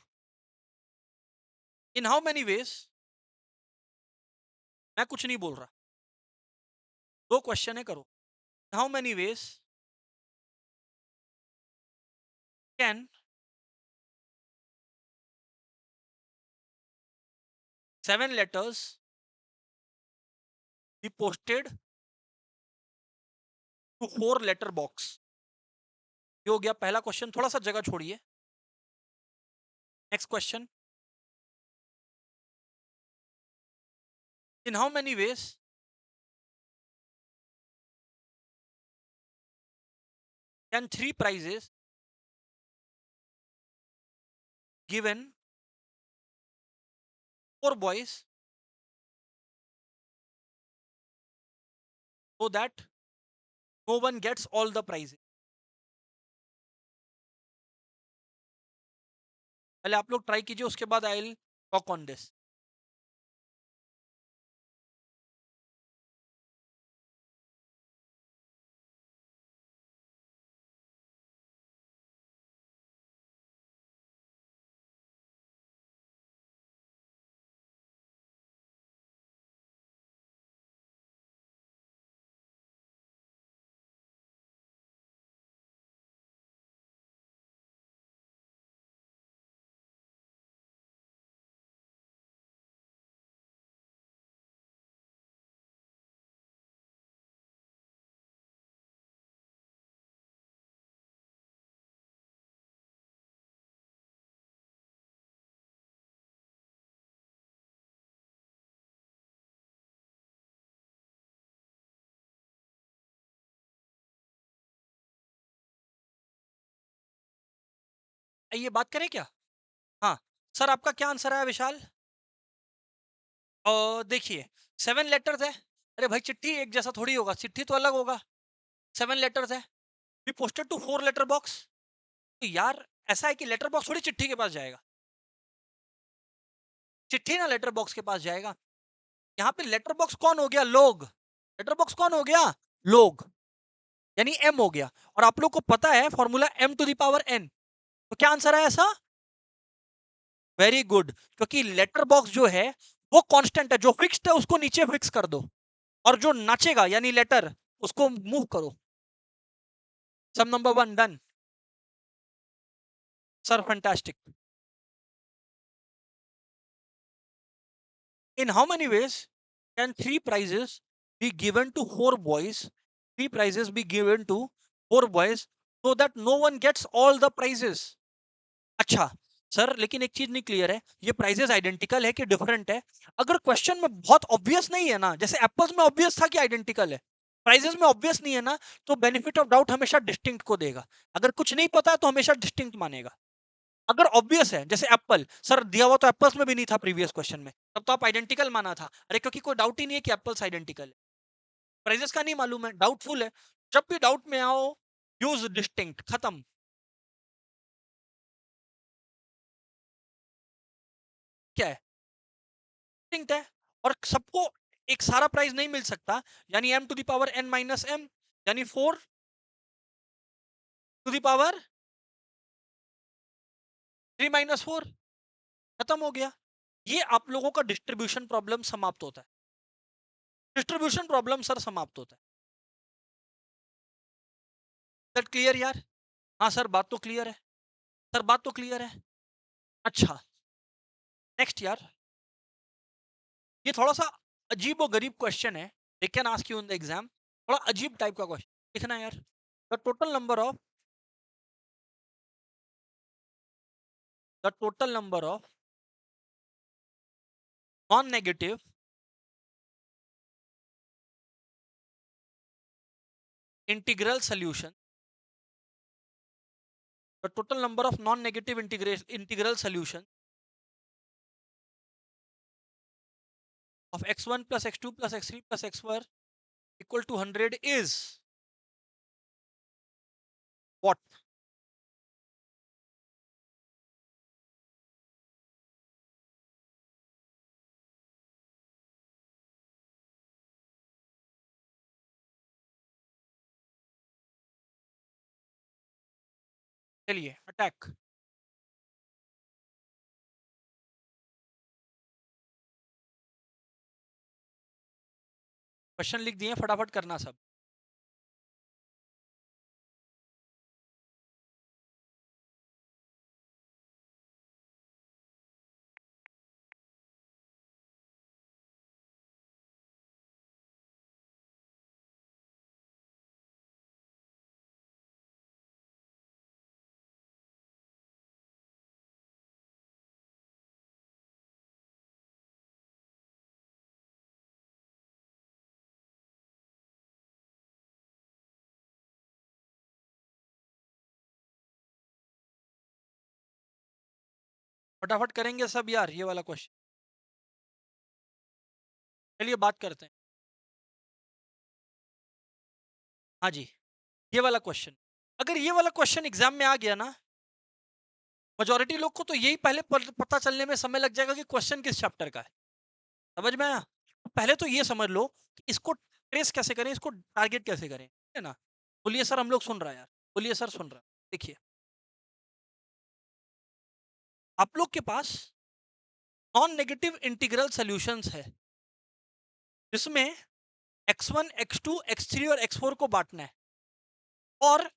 इन हाउ मेनी वेज, मैं कुछ नहीं बोल रहा, 2 क्वेश्चन है, करो। How many ways can 7 letters be posted to 4 letter box? ये हो गया पहला क्वेश्चन, थोड़ा सा जगह छोड़िए। Next question, in how many ways can 3 prizes given 4 boys so that no one gets all the prizes? पहले आप लोग ट्राई कीजिए, उसके बाद I will talk on this. ये बात करें क्या? हाँ, सर आपका क्या आंसर है विशाल? देखिए, 7 लेटर्स है, अरे भाई चिट्ठी एक जैसा थोड़ी होगा, चिट्ठी तो अलग होगा। 7 लेटर्स है, we posted to 4 letter box. तो यार ऐसा है कि लेटर बॉक्स थोड़ी चिट्ठी के पास जाएगा, चिट्ठी ना लेटर बॉक्स के पास जाएगा। यहाँ पे लेटर बॉक्स कौन हो गया? लोग। लेटर बॉक्स कौन हो गया? लोग, यानी एम हो गया। और आप लोग को पता है फॉर्मूला m⁴n, तो क्या आंसर है ऐसा? वेरी गुड, क्योंकि लेटर बॉक्स जो है वो कांस्टेंट है, जो फिक्स्ड है उसको नीचे फिक्स कर दो, और जो नाचेगा यानी लेटर उसको मूव करो। Sum number 1 done. Sir fantastic. In how many ways can 3 prizes be given to 4 boys, 3 prizes be given to 4 boys so that no one gets all the prizes? अच्छा sir, लेकिन एक चीज नहीं clear है, ये prices identical है कि different है? अगर क्वेश्चन में बहुत ऑब्वियस नहीं है ना, जैसे एप्पल्स में ऑब्वियस था कि आइडेंटिकल है, प्राइजेस में ऑब्वियस नहीं है ना, तो बेनिफिट ऑफ डाउट हमेशा डिस्टिंक्ट को देगा। अगर कुछ नहीं पता तो हमेशा डिस्टिंक्ट मानेगा। अगर ऑब्वियस है, जैसे एप्पल, सर दिया हुआ तो एप्पल्स में भी नहीं था प्रीवियस क्वेश्चन में, तब तो आप आइडेंटिकल माना था। अरे क्योंकि कोई डाउट ही नहीं है कि एप्पल्स आइडेंटिकल है, प्राइजेस का नहीं मालूम है, डाउटफुल है। जब भी डाउट में आओ, यूज डिस्टिंक्ट, खत्म। क्या है? डिस्टिंक्ट है, और सबको एक सारा प्राइज नहीं मिल सकता, यानी m⁴n - m, यानी 4⁴ खत्म हो गया। ये आप लोगों का डिस्ट्रीब्यूशन प्रॉब्लम समाप्त होता है, डिस्ट्रीब्यूशन प्रॉब्लम सर समाप्त होता है। दैट क्लियर यार? हाँ सर, बात तो क्लियर है। सर बात तो क्लियर है। अच्छा, नेक्स्ट यार, ये थोड़ा सा अजीब और गरीब क्वेश्चन है। They can ask you in the exam. थोड़ा अजीब टाइप का क्वेश्चन लिखना है यार। The total number of non negative integral solution, the total number of non negative integral solution of x1 plus x2 plus x3 plus x4 equal to 100 is what? चलिए attack. Question लिख दिए, फटाफट करना सब। फटाफट करेंगे सब यार ये वाला क्वेश्चन। चलिए बात करते हैं। हाँ जी, ये वाला क्वेश्चन, अगर ये वाला क्वेश्चन एग्जाम में आ गया ना, मेजोरिटी लोग को तो यही पहले पता चलने में समय लग जाएगा कि क्वेश्चन किस चैप्टर का है। समझ में आया? तो पहले तो ये समझ लो कि इसको ट्रेस कैसे करें, इसको टारगेट कैसे करें, ठीक है ना? बोलिए सर, हम लोग सुन रहा है यार। बोलिए सर, सुन रहा है। देखिए, आप लोग के पास नॉन नेगेटिव इंटीग्रल सॉल्यूशंस है जिसमें x1 x2 x3 और x4 को बांटना है, और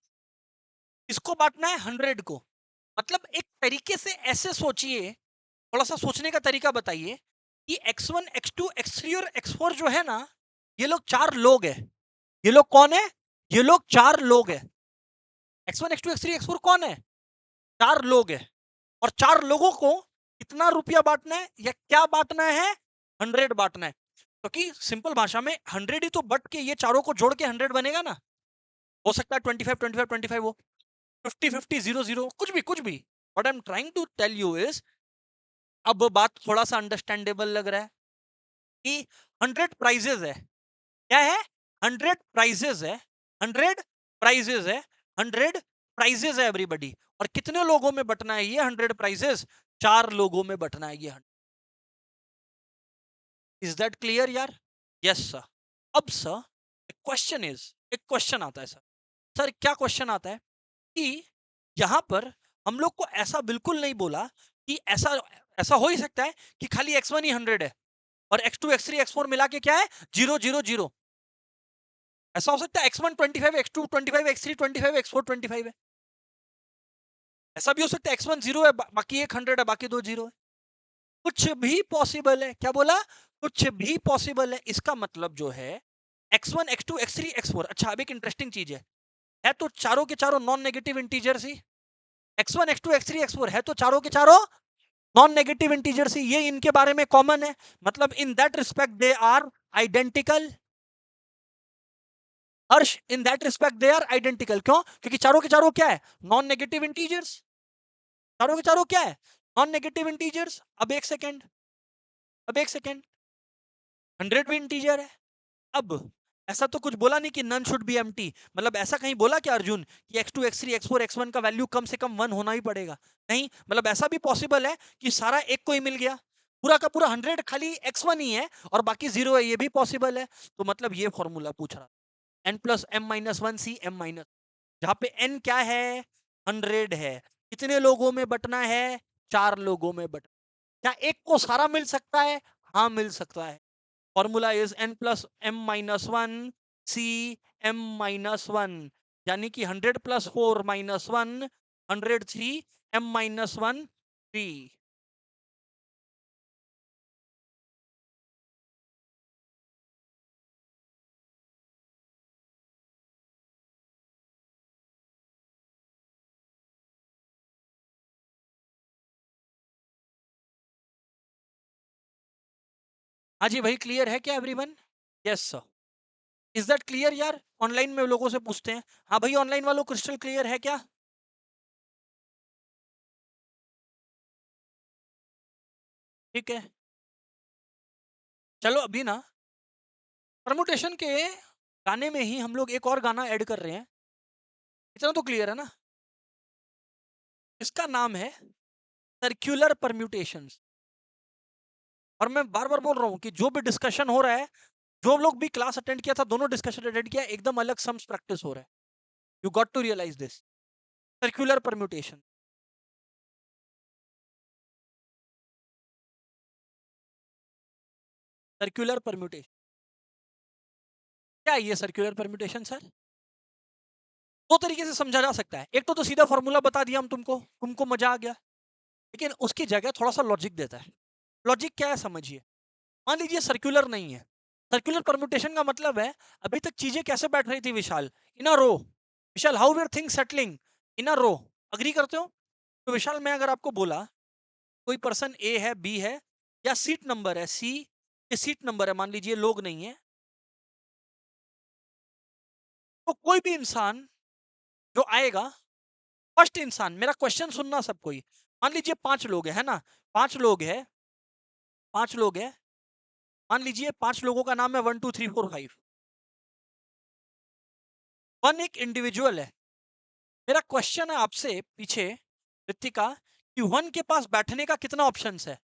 इसको बांटना है 100 को। मतलब एक तरीके से ऐसे सोचिए, थोड़ा सा सोचने का तरीका बताइए कि x1 x2 x3 और x4 जो है ना, ये लोग 4 लोग हैं। ये लोग कौन है? ये लोग 4 लोग हैं। x1 x2 x3 x4 कौन है? 4 लोग हैं। और 4 लोगों को कितना रुपया बांटना है या क्या बांटना है? 100 बांटना है। क्योंकि सिंपल भाषा में 100 ही तो बट के ये चारों को जोड़ के 100 बनेगा ना। हो सकता है 25 25 25 हो, 50 50 0 0, कुछ भी। What I am trying to tell you is, अब बात थोड़ा सा अंडरस्टैंडेबल लग रहा है कि 100 प्राइजेस है। क्या है? 100 प्राइजेस है। 100 प्राइजेस है। 100 प्राइजेस है एवरीबॉडी। और कितने लोगों में बंटना है ये 100 प्राइजेस? 4 लोगों में बंटना है ये 100। इज दैट क्लियर यार? Yes sir. अब सर, क्वेश्चन इज, एक क्वेश्चन आता है सर। सर क्या क्वेश्चन आता है कि यहां पर हम लोग को ऐसा बिल्कुल नहीं बोला कि ऐसा ऐसा हो ही सकता है कि खाली x1 ही 100 है और x2 x3 x4 मिला के क्या है? 0 0 0। ऐसा हो सकता है x1 25 x2 25 x3 25 x4 25 है। ऐसा भी हो सकता है x1 0 है, बाकी एक 100 है, बाकी दो 0 है। कुछ भी पॉसिबल है। क्या बोला? कुछ भी पॉसिबल है। इसका मतलब जो है x1 x2 x3 x4। अच्छा, अब एक इंटरेस्टिंग चीज है तो चारों के चारों नॉन नेगेटिव इंटीजर्स ही। x1 x2 x3 x4 है तो चारों के चारों नॉन नेगेटिव इंटीजर्स ही। ये इनके बारे में कॉमन है। मतलब in that respect they are identical. Harsh, in that respect they are identical. क्यों? क्योंकि चारों के चारों क्या है? Non negative integers. चारों के चारों क्या है? Non negative integers. अब एक सेकेंड, अब एक सेकेंड, 100 भी इंटीजर है। अब ऐसा तो कुछ बोला नहीं कि नन शुड बी एम्प्टी। मतलब ऐसा कहीं बोला क्या अर्जुन कि x2 x3 x4 x1 का वैल्यू कम से कम 1 होना ही पड़ेगा? नहीं। मतलब ऐसा भी पॉसिबल है कि सारा एक को ही मिल गया, पूरा का पूरा 100 खाली x1 ही है और बाकी 0 है। ये भी पॉसिबल है। तो मतलब ये फॉर्मूला पूछ रहा, n plus m minus one C m minus, जहां पे n क्या है? 100 है। कितने लोगों में बटना है? 4 लोगों में बटना। क्या एक को सारा मिल सकता है? हाँ, मिल सकता है। Formula is n plus m minus one C m minus one. यानी कि 100 प्लस 4 माइनस 1 103 m माइनस 1 3। हाँ जी भाई, क्लियर है क्या everyone? Yes sir. Is that clear यार? ऑनलाइन में लोगों से पूछते हैं। हाँ भाई, ऑनलाइन वालों क्रिस्टल क्लियर है क्या? ठीक है, चलो अभी ना परमुटेशन के गाने में ही हम लोग एक और गाना ऐड कर रहे हैं। इतना तो क्लियर है ना? इसका नाम है सर्क्यूलर परम्यूटेशंस। और मैं बार बार बोल रहा हूँ कि जो भी डिस्कशन हो रहा है, जो लोग भी क्लास अटेंड किया था, दोनों डिस्कशन अटेंड किया, एकदम अलग सम्स प्रैक्टिस हो रहा है। You got to realise this. Circular permutation. Circular permutation क्या है? ये सर्क्यूलर परम्यूटेशन सर दो तरीके से समझा जा सकता है। एक तो सीधा फॉर्मूला बता दिया हम तुमको, तुमको मजा आ गया। लेकिन उसकी जगह थोड़ा सा लॉजिक देता है। लॉजिक क्या है समझिए। मान लीजिए सर्क्यूलर नहीं है। सर्क्यूलर परम्यूटेशन का मतलब है अभी तक चीजें कैसे बैठ रही थी Vishal, in a row. Vishal, how were things settling in a row. Agree करते हो? तो विशाल, मैं अगर आपको बोला कोई पर्सन ए है, बी है, या सीट नंबर है सी, ये सीट नंबर है, मान लीजिए लोग नहीं है, तो कोई भी इंसान जो आएगा, फर्स्ट इंसान, मेरा क्वेश्चन सुनना सब कोई। मान लीजिए 5 लोग है ना, 5 लोग है, 5 लोग है। मान लीजिए 5 लोगों का नाम है 1 2 3 4 5। वन एक इंडिविजुअल है। मेरा क्वेश्चन है आपसे पीछे रितिका, कि वन के पास बैठने का कितना ऑप्शंस है?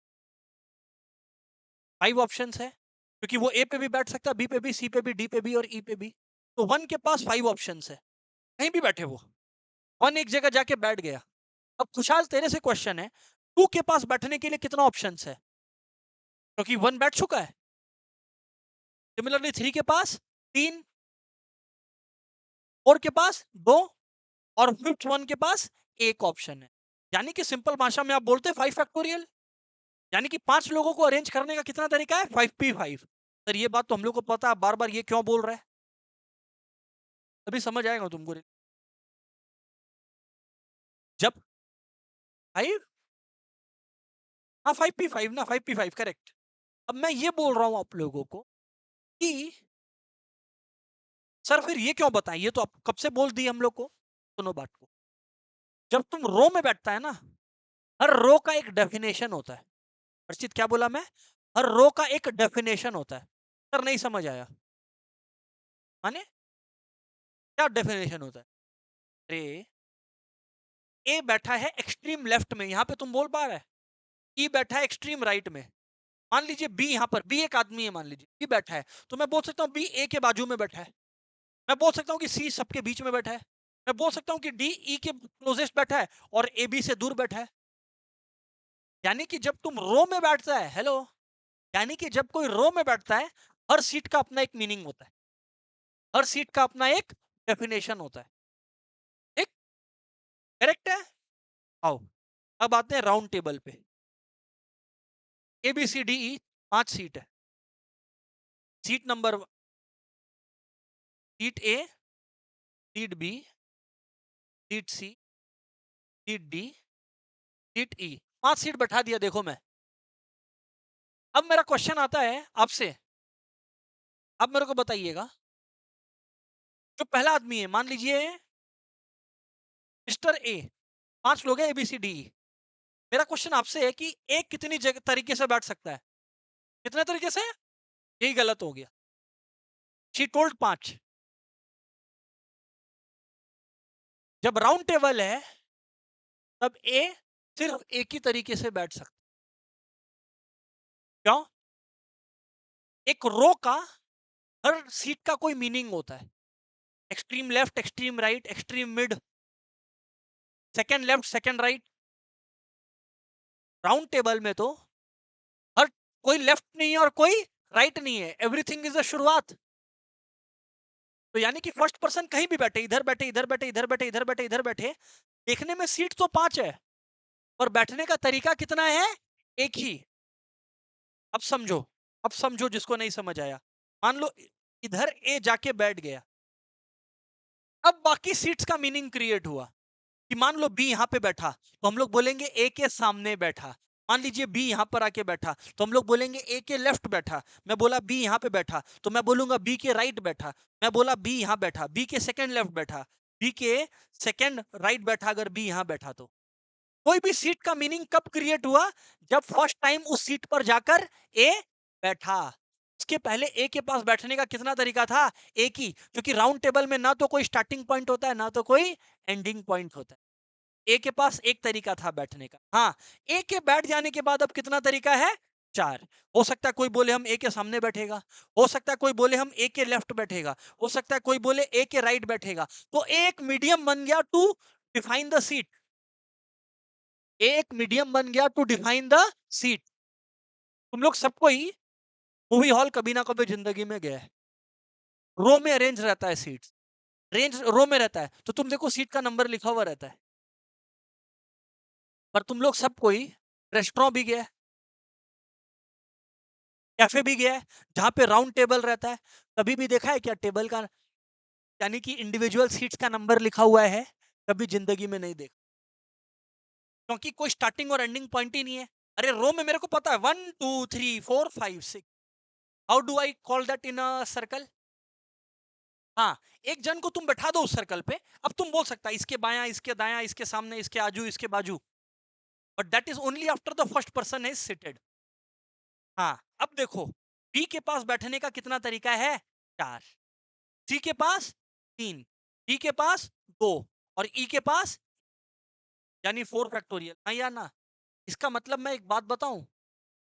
5 ऑप्शंस है, क्योंकि वो ए पे भी बैठ सकता है, बी पे भी, सी पे भी, डी पे भी और ई पे भी। तो वन के पास 5 ऑप्शंस है, कहीं भी बैठे वो। वन एक जगह जाके बैठ गया। अब खुशहाल, तेरे से क्वेश्चन है, टू के पास बैठने के लिए कितना ऑप्शंस है? क्योंकि वन बैठ चुका है। सिमिलरली थ्री के पास 3, फोर के पास 2, और फिफ्थ वन के पास एक ऑप्शन है। यानी कि सिंपल भाषा में आप बोलते हैं 5 फैक्टोरियल। यानी कि 5 लोगों को अरेंज करने का कितना तरीका है? 5p5। सर ये बात तो हम लोग को पता है, बार बार ये क्यों बोल रहा है? अभी समझ आएगा तुमको। जब 5, हाँ 5p5 ना, 5p5 करेक्ट। अब मैं ये बोल रहा हूं आप लोगों को कि सर फिर ये क्यों बताएं, ये तो आप कब से बोल दिए हम लोग को। सुनो बात को, जब तुम रो में बैठता है ना, हर रो का एक डेफिनेशन होता है। अर्चित क्या बोला मैं? हर रो का एक डेफिनेशन होता है। सर नहीं समझ आया, माने क्या डेफिनेशन होता है? अरे, ए बैठा है एक्सट्रीम लेफ्ट में, यहां पे तुम बोल पा रहे है। ई बैठा है एक्सट्रीम राइट में। मान लीजिए बी, यहां पर बी एक आदमी है, मान लीजिए बी बैठा है, तो मैं बोल सकता हूँ बी ए के बाजू में बैठा है। मैं बोल सकता हूँ कि सी सबके बीच में बैठा है। मैं बोल सकता हूँ कि डी ई के क्लोजेस्ट बैठा है और ए बी से दूर बैठा है। यानी कि जब तुम रो में बैठता है, हेलो, यानी कि जब कोई रो में बैठता है, हर सीट का अपना एक मीनिंग होता है, हर सीट का अपना एक डेफिनेशन होता है। ठीक, करेक्ट है? आओ अब आते हैं राउंड टेबल पे। A B C D E 5 seat है। Seat number, seat A, seat B, seat C, seat D, seat E, 5 seat बैठा दिया देखो मैं। अब मेरा क्वेश्चन आता है आपसे, अब मेरे को बताइएगा, जो पहला आदमी है, मान लीजिए मिस्टर ए, 5 लोग हैं ए बी सी डी ई। मेरा क्वेश्चन आपसे है कि एक कितनी जगह तरीके से बैठ सकता है? कितने तरीके से? यही गलत हो गया। She told 5। जब राउंड टेबल है, तब ए सिर्फ एक ही तरीके से बैठ सकता। क्यों? एक रो का हर सीट का कोई मीनिंग होता है। Extreme left, extreme right, extreme mid, second left, second right. Round table में तो हर कोई लेफ्ट नहीं है और कोई राइट नहीं है, एवरीथिंग इज अ शुरुआत। तो यानी कि फर्स्ट पर्सन कहीं भी बैठे, इधर बैठे, इधर बैठे, इधर बैठे, इधर बैठे, इधर बैठे, देखने में सीट तो 5 है और बैठने का तरीका कितना है? एक ही। अब समझो, अब समझो जिसको नहीं समझ आया। मान लो इधर ए जाके बैठ गया, अब बाकी सीट्स का मीनिंग क्रिएट हुआ कि मान लो बी यहां पे बैठा तो हम लोग बोलेंगे ए के सामने बैठा। मान लीजिए बी यहां पर आके बैठा तो हम लोग बोलेंगे ए के लेफ्ट बैठा। मैं बोला बी यहां पे बैठा तो मैं बोलूंगा बी के राइट बैठा। मैं बोला बी यहां बैठा, बी के सेकंड लेफ्ट बैठा, बी के सेकंड राइट बैठा। अगर बी यहां बैठा तो कोई भी सीट का मीनिंग कब क्रिएट हुआ? जब फर्स्ट टाइम उस सीट पर जाकर ए बैठा। उसके पहले ए के पास बैठने का कितना तरीका था? एक ही, क्योंकि राउंड टेबल में ना तो कोई स्टार्टिंग पॉइंट होता है ना तो कोई एंडिंग पॉइंट होता है। ए के पास एक तरीका था बैठने का। हाँ, ए के बैठ जाने के बाद अब कितना तरीका है? 4। हो सकता है कोई बोले हम ए के सामने बैठेगा, हो सकता है कोई बोले हम ए के लेफ्ट बैठेगा, हो सकता है कोई बोले ए के राइट बैठेगा। तो एक मीडियम बन गया टू डिफाइन द सीट। एक मीडियम बन गया टू डिफाइन द सीट। तुम लोग सबको ही मूवी हॉल कभी ना कभी जिंदगी में गए, रो में अरेंज रहता है सीट, रेंज रो में रहता है तो तुम देखो सीट का नंबर लिखा हुआ रहता है। पर तुम लोग सब कोई रेस्टोरेंट भी गया, कैफे भी गया है जहां पे राउंड टेबल रहता है। कभी भी देखा है क्या टेबल का यानी कि इंडिविजुअल सीट्स का नंबर लिखा हुआ है? कभी जिंदगी में नहीं देखा, क्योंकि कोई स्टार्टिंग और एंडिंग पॉइंट ही नहीं है। अरे रो में मेरे को पता है 1 2 3 4 5 6। How do I call that in a circle? हाँ, एक जन को तुम बैठा दो उस सर्कल पे, अब तुम बोल सकता है इसके बायां, इसके दायां, इसके सामने, इसके आजू, इसके बाजू, but that is only after the first person is seated. हाँ, अब देखो बी के पास बैठने का कितना तरीका है? 4। सी के पास 3, डी के पास 2 और ई के पास यानी 4 फैक्टोरियल। हाँ या ना? इसका मतलब मैं एक बात बताऊं,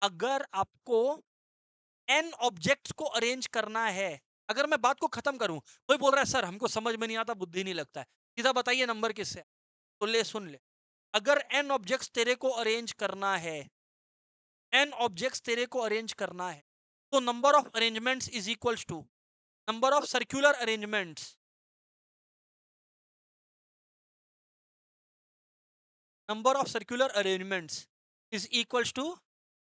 अगर आपको एन ऑब्जेक्ट्स को अरेंज करना है, अगर मैं बात को खत्म करूं, कोई बोल रहा है सर हमको समझ में नहीं आता, बुद्धि नहीं लगता है, सीधा बताइए नंबर किससे? तो ले सुन ले, अगर एन ऑब्जेक्ट्स तेरे को अरेंज करना है, एन ऑब्जेक्ट्स तेरे को अरेंज करना है, तो number of arrangements is equals to number of circular arrangements, number of circular arrangements is equals to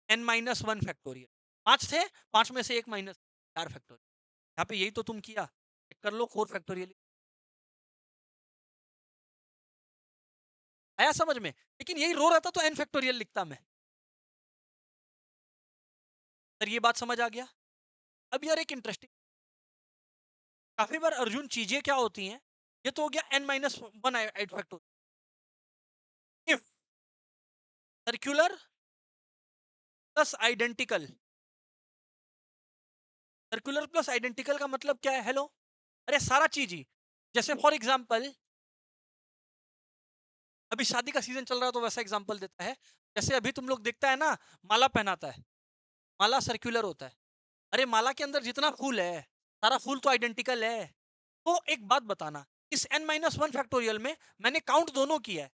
N minus one factorial. 5 थे, 5 में से एक माइनस 4 फैक्टोरियल। यहाँ पे यही तो तुम किया, चेक कर लो 4 फैक्टोरियल। आया समझ में? लेकिन यही रो रहता तो एन फैक्टोरियल लिखता मैं। सर ये बात समझ आ गया? अब यार एक इंटरेस्टिंग, काफी बार अर्जुन चीजें क्या होती हैं, ये तो हो गया N minus one at factorial. If circular plus identical, circular plus identical का मतलब क्या है? हेलो, अरे सारा चीज ही, जैसे फॉर एग्जांपल अभी शादी का सीजन चल रहा है तो वैसा एग्जांपल देता है। जैसे अभी तुम लोग देखता है ना, माला पहनाता है, माला सर्कुलर होता है। अरे माला के अंदर जितना फूल है, सारा फूल तो आइडेंटिकल है। तो एक बात बताना, इस n माइनस वन फैक्टोरियल में मैंने काउंट दोनों किया है,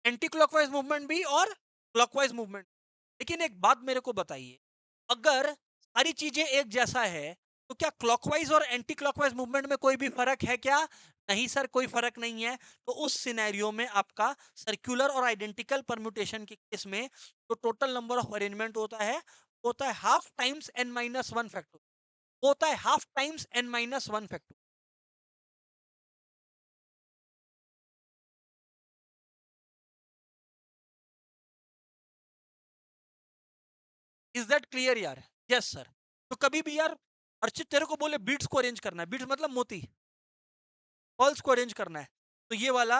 एंटी क्लॉकवाइज मूवमेंट भी और क्लॉकवाइज मूवमेंट। लेकिन एक बात मेरे को बताइए, अगर सारी चीजें एक जैसा है तो क्या क्लॉकवाइज और एंटी क्लॉकवाइज मूवमेंट में कोई भी फर्क है क्या? नहीं सर, कोई फर्क नहीं है। तो उस सिनेरियो में आपका सर्कुलर और आइडेंटिकल परम्यूटेशन के केस में जो टोटल नंबर ऑफ अरेंजमेंट होता है half times N minus one factor, होता है half times N minus one factor. Is that clear यार? Yes sir. तो कभी भी यार अर्चित तेरे को बोले बीट्स को अरेंज करना है, बीट्स मतलब मोती, पल्स को अरेंज करना है, तो ये वाला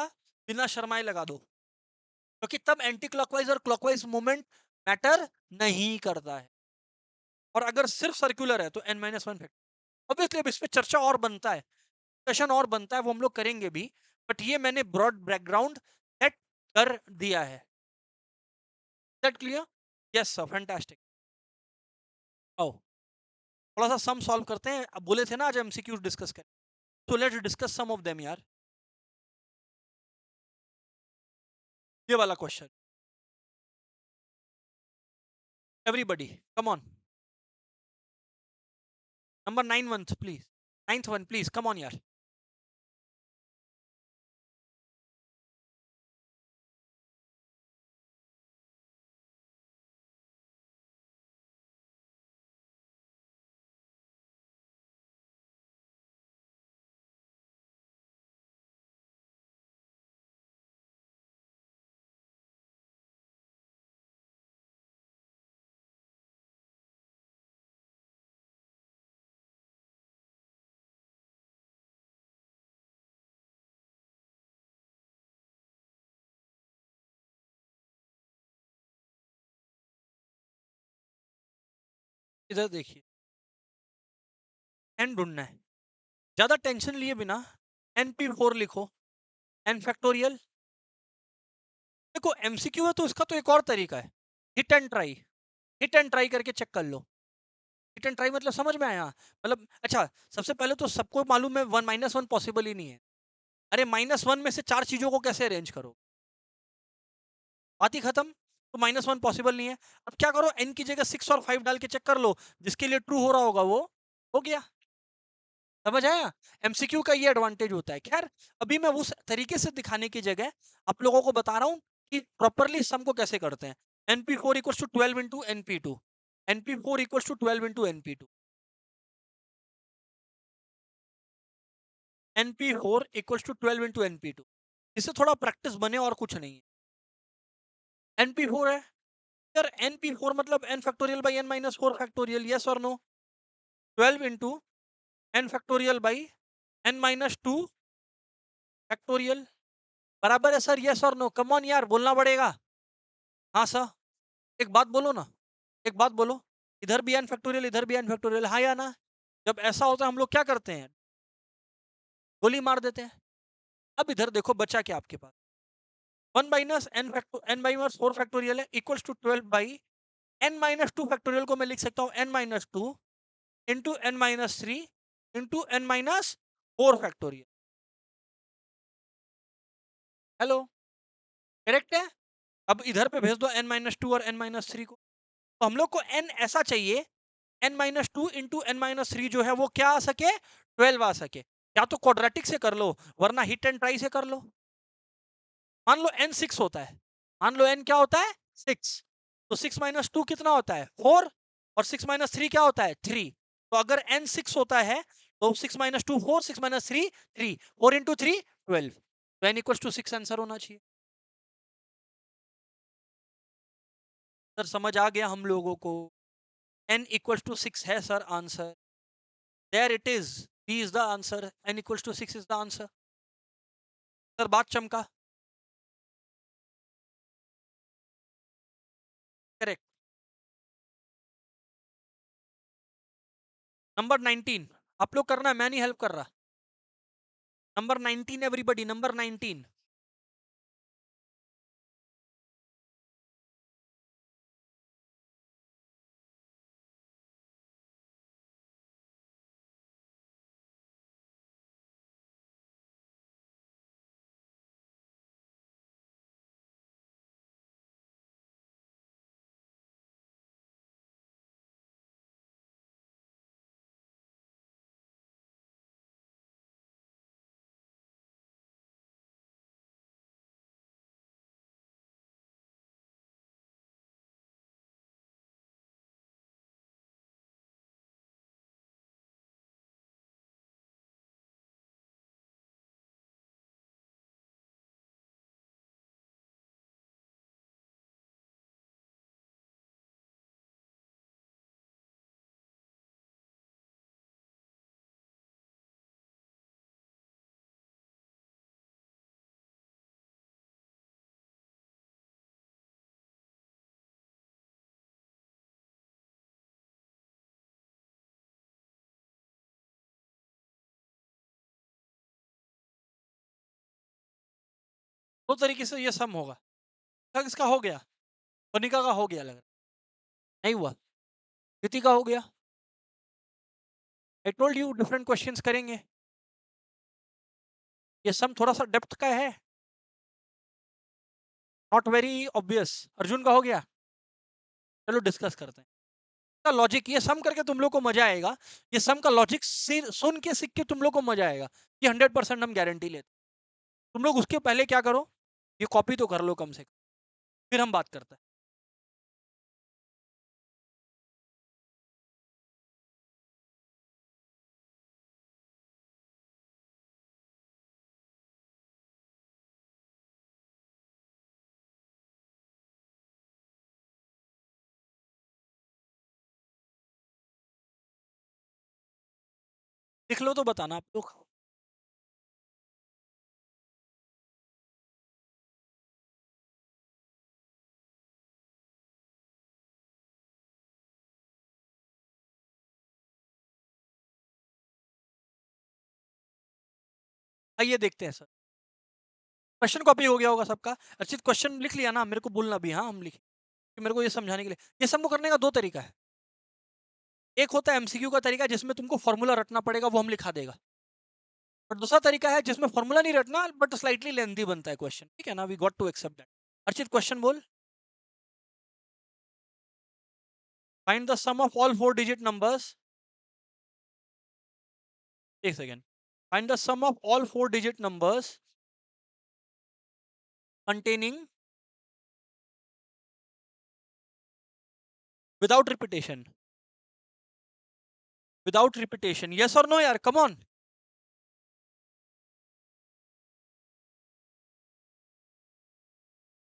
बिना शर्माए लगा दो, क्योंकि तब एंटी क्लॉकवाइज और क्लॉकवाइज मूवमेंट मैटर नहीं करता है। और अगर सिर्फ सर्कुलर है तो n minus one factor. Obviously अब इस पे चर्चा और बनता है, सेशन और बनता है, वो हम लोग करेंगे भी, बट ये मैंने ब्रॉड बैकग्राउंड सेट कर दिया है। That clear? Yes sir, fantastic. आओ थोड़ा सा सम सॉल्व करते हैं, अब बोले थे ना आज एमसीक्यूज डिस्कस करें, तो let's discuss some of them यार। ये वाला question, everybody come on, number 9 month please. 9th one please, come on यार। इधर देखिए, एन ढूंढना है, ज्यादा टेंशन लिए बिना NP4 लिखो, एन फैक्टोरियल। देखो MCQ है तो इसका तो एक और तरीका है, hit and try. Hit and try करके चेक कर लो। हिट एंड ट्राई मतलब समझ में आया? मतलब अच्छा, सबसे पहले तो सबको मालूम है वन माइनस वन पॉसिबल ही नहीं है। अरे -1 में से 4 चीजों को कैसे अरेंज करो, बात ही खत्म। तो -1 पॉसिबल नहीं है। अब क्या करो, n की जगह 6 और 5 डाल के चेक कर लो, जिसके लिए ट्रू हो रहा होगा वो हो गया। समझ आया? एमसीक्यू का ये एडवांटेज होता है। खैर, अभी मैं उस तरीके से दिखाने की जगह आप लोगों को बता रहा हूं कि प्रॉपरली सम को कैसे करते हैं। NP4 equals to 12 into NP2, NP4 equals to 12 into NP2, NP4 equals to 12 into NP2। इससे थोड़ा प्रैक्टिस बने और कुछ नहीं है। NP4 है यार, NP4 मतलब n factorial by n minus 4 factorial, yes और no? 12 into n factorial by n minus 2 factorial बराबर है सर, यस और नो? कम ऑन यार, बोलना पड़ेगा। हाँ सर। एक बात बोलो ना, एक बात बोलो, इधर भी एन फैक्टोरियल, इधर भी एन फैक्टोरियल, हाँ या ना? जब ऐसा होता है हम लोग क्या करते हैं, गोली मार देते हैं। अब इधर देखो बचा क्या आपके पास, 1 माइनस एन माइनस 4 फैक्टोरियल है equals to 12 by n minus 2 factorial को मैं लिख सकता हूँ n minus 2 into n minus 3 into n minus 4 factorial. Hello, correct है? अब इधर पे भेज दो एन माइनस 2 और एन माइनस 3 को। तो हम लोग को एन ऐसा चाहिए, n minus 2 into n minus 3 जो है वो क्या आ सके, 12 आ सके। या तो क्वाड्रेटिक से कर लो, वरना हिट एंड ट्राई से कर लो। मान लो एन 6 होता है, मान लो एन क्या होता है, 6। तो 6 माइनस 2 कितना होता है, 4। और 6 माइनस 3 क्या होता है, 3। तो अगर एन 6 होता है तो 6 माइनस 2 4, 6 माइनस 3 3, 4 इंटू 3 12। तो एन इक्वल टू 6 आंसर होना चाहिए। सर समझ आ गया हम लोगों को, n इक्वल टू 6 है sir answer. There it is, B is the answer, n equal to 6 is the answer. Sir बात चमका, करेक्ट। नंबर 19 आप लोग करना है, मैं नहीं हेल्प कर रहा। Number 19 everybody, number 19। दो तरीके से ये सम होगा। सर इसका हो गया, कनिका का हो गया, लग रहा नहीं हुआ, कृति का हो गया। I told you different questions करेंगे। ये सम थोड़ा सा डेप्थ का है, नॉट वेरी ऑब्वियस। अर्जुन का हो गया, चलो डिस्कस करते हैं। का लॉजिक ये सम करके तुम लोग को मजा आएगा, ये सम का लॉजिक सुन के सीख के तुम लोग को मजा आएगा कि 100% हम गारंटी लेते। तुम लोग उसके पहले क्या करो, ये कॉपी तो कर लो कम से कम, फिर हम बात करते हैं। लिख लो तो बताना आप लोग। आइए देखते हैं सर, क्वेश्चन कॉपी हो गया होगा सबका। अर्चित क्वेश्चन लिख लिया ना, मेरे को बोलना भी, हाँ हम लिखे, कि मेरे को ये समझाने के लिए। ये सब को करने का दो तरीका है। एक होता है एमसीक्यू का तरीका जिसमें तुमको फॉर्मूला रटना पड़ेगा, वो हम लिखा देगा। और दूसरा तरीका है जिसमें फॉर्मूला नहीं रटना बट स्लाइटली लेंथी बनता है क्वेश्चन, ठीक है ना, we got to accept that. Archit question बोल। Find the sum of all 4 digit numbers, एक second, find the sum of all 4 digit numbers containing without repetition, without repetition, yes और no यार, come on.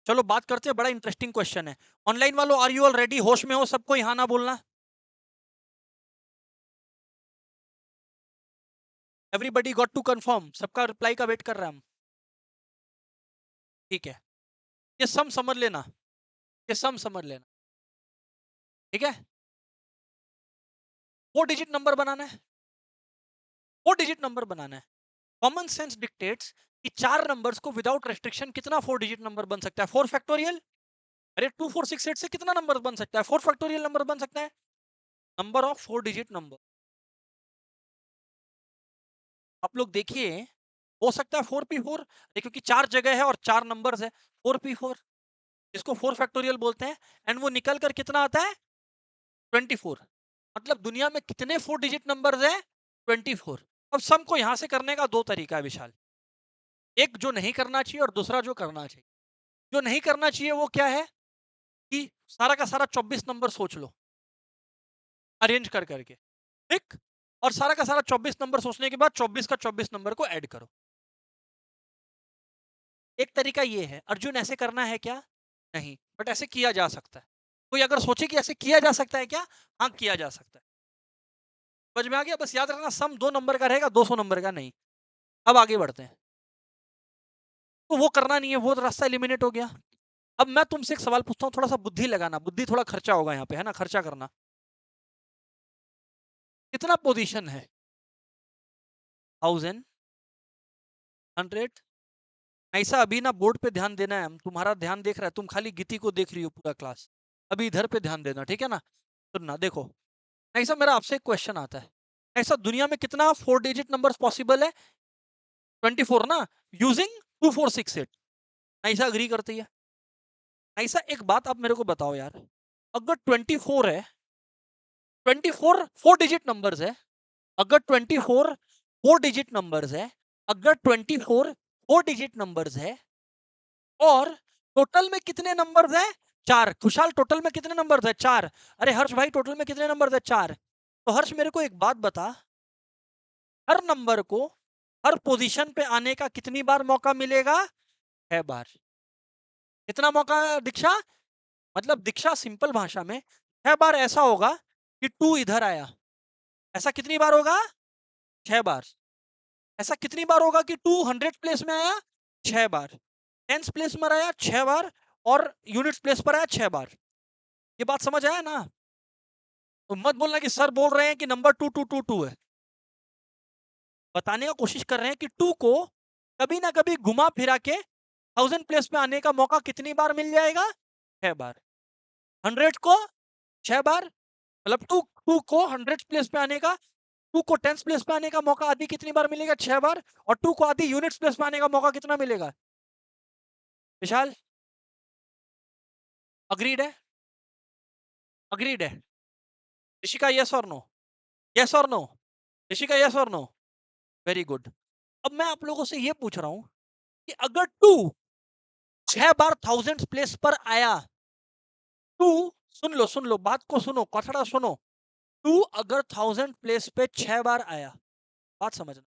चलो बात करते हैं, बड़ा इंटरेस्टिंग क्वेश्चन है। ऑनलाइन वालों, आर यू ऑल रेडी? होश में हो सबको, यहाँ ना बोलना। एवरीबडी गॉट टू कंफर्म, सबका रिप्लाई का वेट कर रहे हैं हम, ठीक है। ये सम समझ लेना, ये सम समझ लेना, ठीक है। 4 डिजिट नंबर बनाना है, 4 डिजिट नंबर बनाना है। कॉमन सेंस डिक्टेट्स कि 4 नंबर्स को विदाउट रेस्ट्रिक्शन कितना 4 डिजिट नंबर बन सकता है? 4 फैक्टोरियल। अरे 2468 से कितना नंबर बन सकता है? 4 फैक्टोरियल नंबर बन सकता है। नंबर ऑफ 4 डिजिट नंबर, आप लोग देखिए, हो सकता है 4p4, क्योंकि 4 जगह है और 4 नंबर्स है, 4p4, इसको 4 फैक्टोरियल बोलते हैं। एंड वो निकल कर कितना आता है? 24। मतलब दुनिया में कितने 4 डिजिट नंबर्स है? 24। अब सम को यहां से करने का दो तरीका है विशाल, एक जो नहीं करना चाहिए और दूसरा जो करना चाहिए। जो नहीं करना चाहिए वो क्या है कि सारा का सारा 24 नंबर सोच लो, अरेंज कर करके, ठीक। और सारा का सारा 24 नंबर सोचने के बाद 24 का 24 नंबर को ऐड करो। एक तरीका ये है। अर्जुन ऐसे करना है क्या? नहीं, बट ऐसे किया जा सकता है। कोई अगर सोचे कि ऐसे किया जा सकता है क्या? हाँ, किया जा सकता है। समझ में आ गया? बस याद रखना, सम 2 नंबर का रहेगा, 200 नंबर का नहीं। अब आगे बढ़ते हैं। तो वो करना नहीं है, वो रास्ता एलिमिनेट हो गया। अब मैं तुमसे एक सवाल पूछता हूँ, थोड़ा सा बुद्धि लगाना, बुद्धि थोड़ा खर्चा होगा यहाँ पे, है ना, खर्चा करना। कितना पोजीशन है? 1000, 100। ऐसा अभी ना बोर्ड पे ध्यान देना है, हम तुम्हारा ध्यान देख रहा है, तुम खाली गीति को देख रही हो पूरा क्लास। अभी इधर पे ध्यान देना, ठीक है ना। सुनना, देखो, ऐसा मेरा आपसे एक क्वेश्चन आता है। ऐसा दुनिया में कितना 4 डिजिट नंबर पॉसिबल है? 24 ना, यूजिंग 2468। ऐसा अग्री करती है? ऐसा एक बात आप मेरे को बताओ यार, अगर 24 है, 24 4 डिजिट नंबर्स है, अगर 24 4 डिजिट नंबर्स है, अगर 24 4 डिजिट नंबर्स है, और टोटल में कितने नंबर्स है? 4। खुशहाल, टोटल में कितने नंबर्स है? 4। अरे हर्ष भाई, टोटल में कितने नंबर्स है? 4। तो हर्ष मेरे को एक बात बता, हर नंबर को हर पोजीशन पे आने का कितनी बार मौका मिलेगा? 6 बार। कितना मौका दीक्षा? मतलब दीक्षा, सिंपल भाषा में, 6 बार ऐसा होगा कि 2 इधर आया, ऐसा कितनी बार होगा? 6 बार। ऐसा कितनी बार होगा कि 2 100 प्लेस में आया? 6 बार। टेंस प्लेस में आया 6 बार, और यूनिट्स प्लेस पर आया 6 बार। ये बात समझ आया ना? तो मत बोलना कि सर बोल रहे हैं कि नंबर 2222 है। बताने का कोशिश कर रहे हैं कि 2 को कभी ना कभी घुमा फिरा के 1000 प्लेस में आने का मौका कितनी बार मिल जाएगा? 6 बार। 100 को 6 बार, मतलब टू टू को 100 प्लेस पे आने का, 2 को 10 प्लेस पे आने का मौका आदि कितनी बार मिलेगा? 6 बार। और 2 को आदि यूनिट्स प्लेस पे आने का मौका कितना मिलेगा? विशाल, अग्रीड है? अग्रीड है? ऋषिका यस और नो? यस और नो? ऋषिका यस और नो? Very good. अब मैं आप लोगों से ये पूछ रहा हूं कि अगर टू 6 बार थाउजेंड प्लेस पर आया, टू, सुन लो बात को सुनो, कथड़ा सुनो। टू अगर थाउजेंड प्लेस पे 6 बार आया, बात समझना,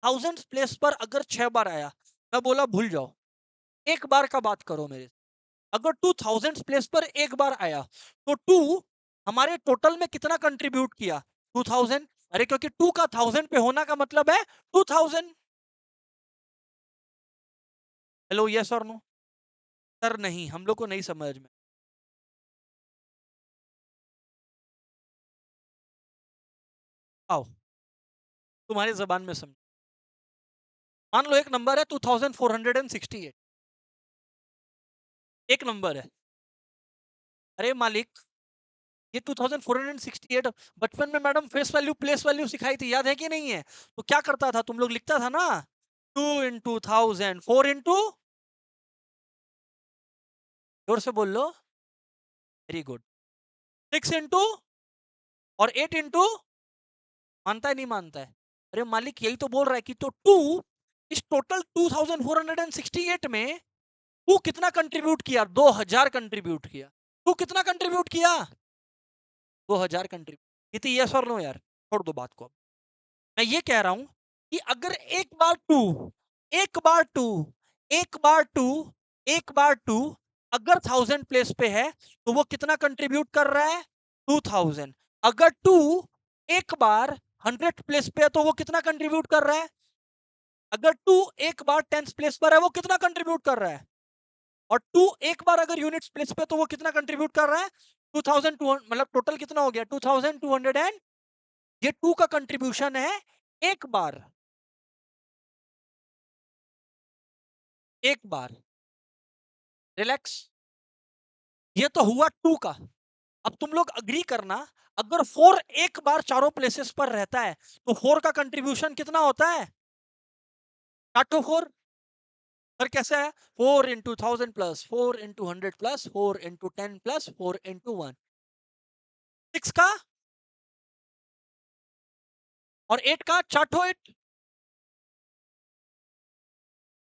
थाउजेंड प्लेस पर अगर 6 बार आया, मैं बोला भूल जाओ, एक बार का बात करो मेरे। अगर टू थाउजेंड प्लेस पर एक बार आया तो टू हमारे टोटल में कितना कंट्रीब्यूट किया? 2000। अरे क्योंकि टू का थाउजेंड पे होना का मतलब है 2000। हेलो, यस और नो? सर नहीं, हम लोग को नहीं समझ में। आओ, तुम्हारी जबान में समझ। मान लो एक नंबर है 2468, एक नंबर है। अरे मालिक, ये 2468 बचपन में madam face value place value सिखाई थी, याद है कि नहीं है? तो क्या करता था तुम लोग, लिखता था ना, 2 into 1000, 4 into, जोर से बोल लो, वेरी गुड, 6 into, और 8 into, मानता है नहीं मानता है? अरे मालिक, यही तो बोल रहा है कि तो टू, इस टोटल 2468 में टू कितना कंट्रीब्यूट किया? 2000 कंट्रीब्यूट किया। टू कितना कंट्रीब्यूट किया? 2000 कंट्रीब्यूट। ये थी यस और नो यार? छोड़ दो बात को। मैं ये कह रहा हूं कि अगर एक बार टू, एक बार टू, एक बार टू, एक बार टू अगर थाउजेंड प्लेस पे है तो वो कितना कंट्रीब्यूट कर रहा है? 2000। अगर टू एक बार 100 प्लेस पे है तो वो कितना कंट्रीब्यूट कर रहा है? अगर टू एक बार 10 प्लेस पर है वो कितना कंट्रीब्यूट कर रहा है? और टू एक बार अगर यूनिट्स प्लेस पे तो वो कितना कंट्रीब्यूट कर रहा है? 2200, मतलब टोटल कितना हो गया? 2200 एंड, ये टू का कंट्रीब्यूशन है एक बार, एक बार। रिलैक्स, ये तो हुआ टू का। अब तुम लोग अग्री करना, अगर फोर एक बार चारों प्लेसेस पर रहता है तो फोर का कंट्रीब्यूशन कितना होता है? काटो फोर। सर कैसे है? 4 into 1000 plus 4 into 100 plus 4 into 10 plus 4 into 1, 6 का और 8 का, चाटो 8,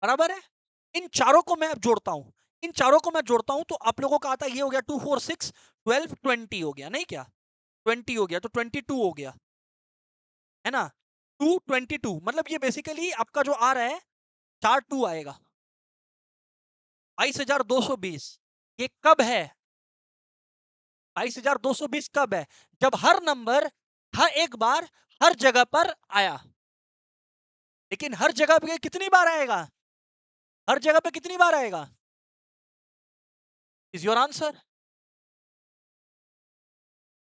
बराबर है। इन चारों को मैं अब जोड़ता हूं, इन चारों को मैं जोड़ता हूं तो आप लोगों का आता है, ये हो गया 2 4 6 12 20 हो गया, नहीं क्या? 20 हो गया तो 22 हो गया, है ना? 222, मतलब ये बेसिकली आपका जो आ रहा है, 4 2 आएगा, 2220। ये कब है? 2220 कब है? जब हर नंबर हर एक बार हर जगह पर आया। लेकिन हर जगह पे कितनी बार आएगा? हर जगह पे कितनी बार आएगा? Is your answer?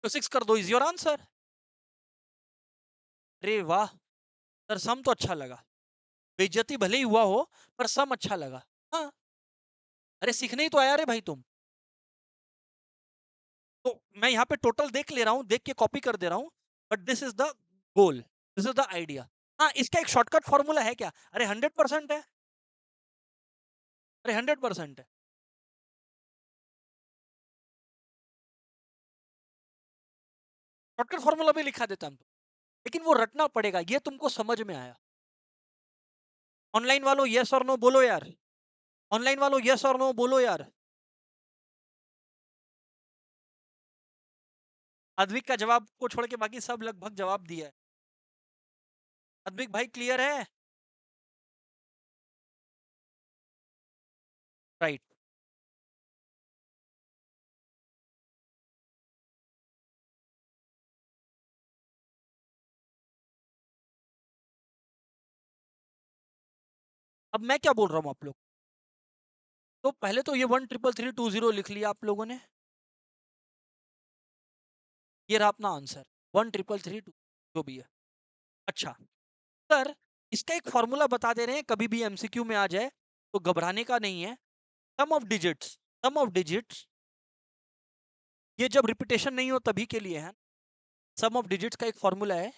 तो 6 कर दो, इज योर आंसर। अरे वाह, सर सम तो अच्छा लगा, बेइज्जती भले ही हुआ हो पर सम अच्छा लगा। हाँ, अरे सीखने ही तो आया रे भाई तुम। तो मैं यहाँ पे टोटल देख ले रहा हूँ, देख के कॉपी कर दे रहा हूँ, but this is the goal, this is the idea. हाँ, इसका एक शॉर्टकट फॉर्मूला है क्या? अरे 100% है, अरे 100% है। शॉर्टकट फॉर्मूला भी लिखा देता हम तो, लेकिन वो रटना पड़ेगा, ये तुमको समझ में आया? ऑनलाइन वालों यस और नो बोलो यार, ऑनलाइन वालों यस और नो बोलो यार। अद्विक का जवाब को छोड़ के बाकी सब लगभग जवाब दिया है। अद्विक भाई क्लियर है? राइट। अब मैं क्या बोल रहा हूँ आप लोग, तो पहले तो ये 1 3 3 3 2 0 लिख लिया आप लोगों ने, ये रहा अपना आंसर, 1 3 3 3 2, जो भी है। अच्छा सर, इसका एक फॉर्मूला बता दे रहे हैं, कभी भी एमसीक्यू में आ जाए तो घबराने का नहीं है। Sum of digits, sum of digits, ये जब रिपीटेशन नहीं हो तभी के लिए है। सम ऑफ डिजिट्स का एक फॉर्मूला है,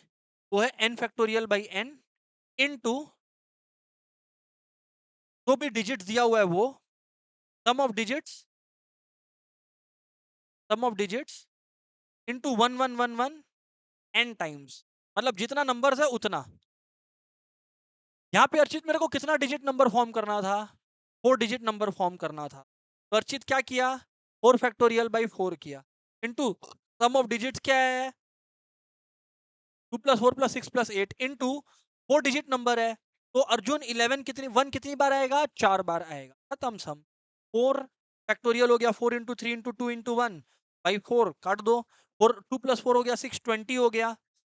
वो है n factorial by n into जो भी डिजिट्स दिया हुआ है वो, sum of digits, sum of digits into 1111 n times, मतलब जितना नंबर है उतना। यहाँ पे अर्चित मेरे को कितना डिजिट नंबर फॉर्म करना था? 4 डिजिट नंबर फॉर्म करना था। तो अर्चित क्या किया? 4 फैक्टोरियल बाई 4 किया, इंटू सम ऑफ डिजिट्स क्या है? 2 + 4 + 6 + 8 इंटू 4 डिजिट नंबर है। तो अर्जुन 11 कितनी 1 कितनी बार आएगा? 4 बार आएगा। खत्म सम। 4 फैक्टोरियल हो गया 4 × 3 × 2 × 1 बाई 4 काट दो। 2 + 4 हो गया 620 हो गया,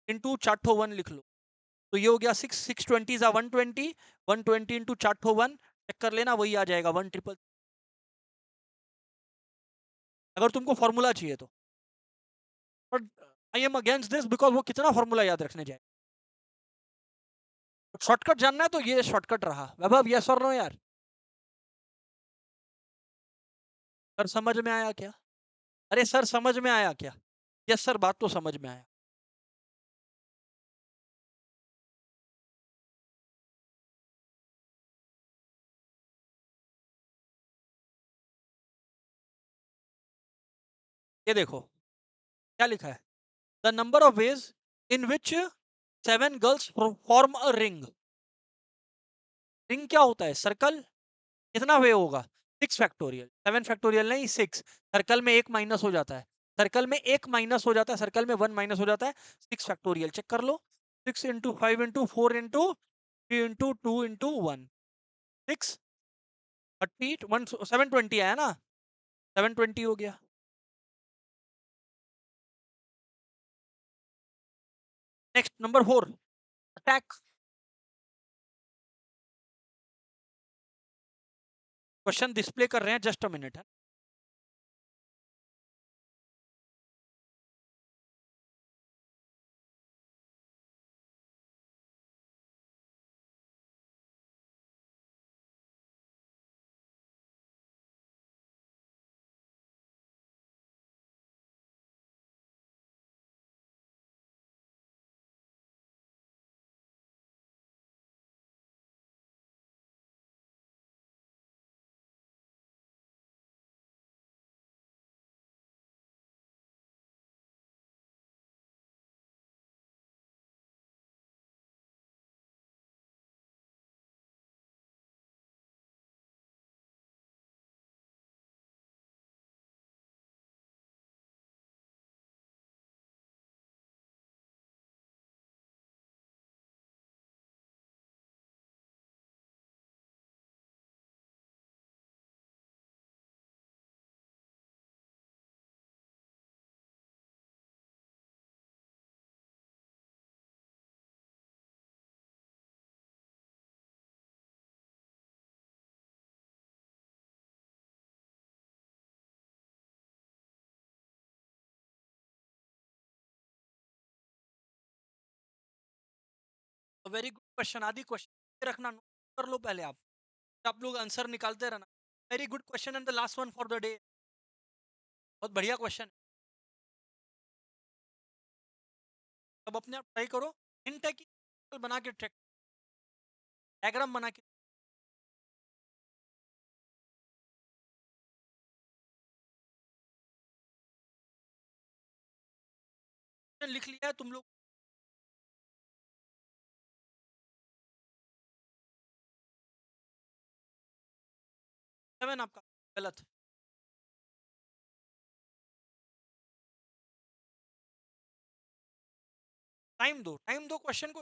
इंटू चार 1 लिख लो। तो ये हो गया 6 6 20 120 इंटू चार 1 चेक कर लेना, वही आ जाएगा 1 ट्रिपल, अगर तुमको फॉर्मूला चाहिए तो। But I am against this because वो कितना फॉर्मूला याद रखने जाए। शॉर्टकट जानना है तो ये शॉर्टकट रहा। वैभव यस और नो यार? सर समझ में आया क्या? अरे सर समझ में आया क्या? यस सर, बात तो समझ में आया। ये देखो क्या लिखा है, the number of ways in which 7 girls form a ring. Ring क्या होता है? सर्कल। कितना वे होगा? 6 फैक्टोरियल, 7 फैक्टोरियल नहीं 6। सर्कल में एक माइनस हो जाता है, सर्कल में एक माइनस हो जाता है, सर्कल में 1 माइनस हो जाता है। 6 फैक्टोरियल चेक कर लो। 6 × 5 × 4 × 2 × 1 6 30 1 720 आया ना? 720 हो गया। Next number 4, attack. Question display कर रहे हैं, जस्ट अ मिनट है। वेरी गुड क्वेश्चन, आदि क्वेश्चन रखना, note कर लो पहले आप लोग आंसर निकालते रहना। Very good question and the last one for the day. बहुत बढ़िया क्वेश्चन। अब अपने आप ट्राई करो। हिंट है कि बना के ट्रैक, डायग्राम बना के लिख लिया है तुम लोग। 7 आपका गलत। टाइम दो क्वेश्चन को।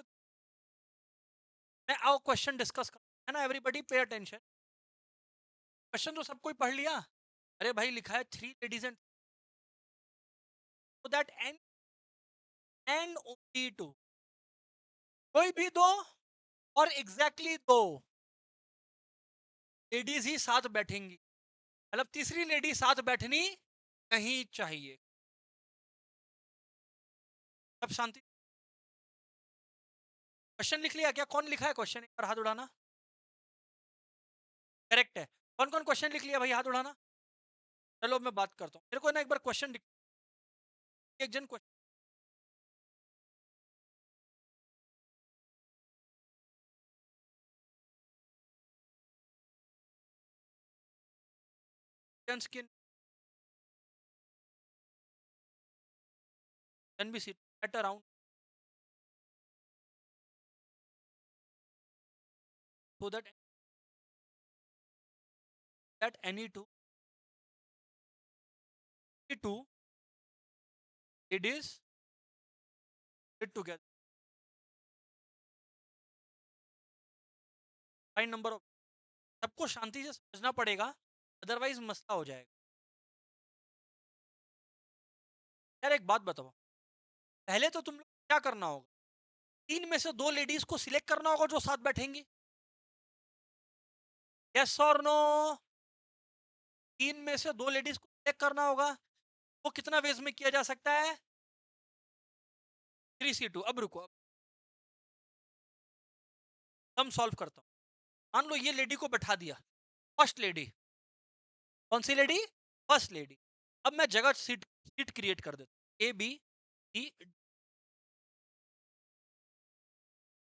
मैं आओ क्वेश्चन डिस्कस कर, है ना? Everybody pay attention. क्वेश्चन तो सब कोई पढ़ लिया। अरे भाई लिखा है 3 ladies and that and only two, कोई भी दो और एग्जैक्टली दो लेडीज ही साथ बैठेंगी, मतलब तीसरी लेडी साथ बैठनी नहीं चाहिए। सब शांति। क्वेश्चन लिख लिया क्या? कौन लिखा है क्वेश्चन? एक बार हाथ उड़ाना। करेक्ट है। कौन कौन क्वेश्चन लिख लिया भाई? हाथ उड़ाना। चलो मैं बात करता हूँ, मेरे को ना एक बार क्वेश्चन, एक जन क्वेश्चन की can be seated at around so that any two ladies sit together. Fine number of, सबको शांति से समझना पड़ेगा, अदरवाइज मसला हो जाएगा। यार एक बात बताओ, पहले तो तुम लोग क्या करना होगा, तीन में से दो लेडीज को सिलेक्ट करना होगा जो साथ बैठेंगी। यस और नो? तीन में से दो लेडीज को सिलेक्ट करना होगा। वो कितना वेज में किया जा सकता है? 3C2। अब रुको, हम सॉल्व करता हूँ। मान लो ये लेडी को बैठा दिया, फर्स्ट लेडी। कौन सी लेडी? First lady. अब मैं जगह सीट सीट क्रिएट कर देता हूँ, ए बी सी।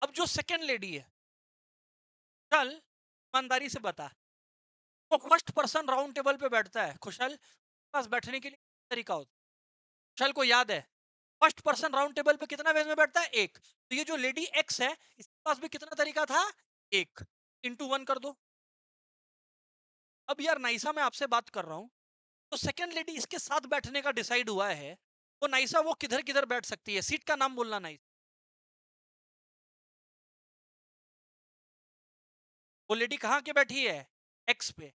अब जो सेकेंड लेडी है, चल ईमानदारी से बता, वो फर्स्ट पर्सन राउंड टेबल पे बैठता है, खुशल के पास बैठने के लिए तरीका होता है। खुशल को याद है फर्स्ट पर्सन राउंड टेबल पे कितना वेज में बैठता है? एक। तो ये जो लेडी एक्स है, इसके पास भी कितना तरीका था? एक। इंटू वन कर दो। अब यार नाइसा, मैं आपसे बात कर रहा हूँ, तो सेकंड लेडी इसके साथ बैठने का डिसाइड हुआ है, तो नाइसा वो किधर किधर बैठ सकती है? सीट का नाम बोलना नाइस। वो लेडी कहाँ के बैठी है? एक्स पे।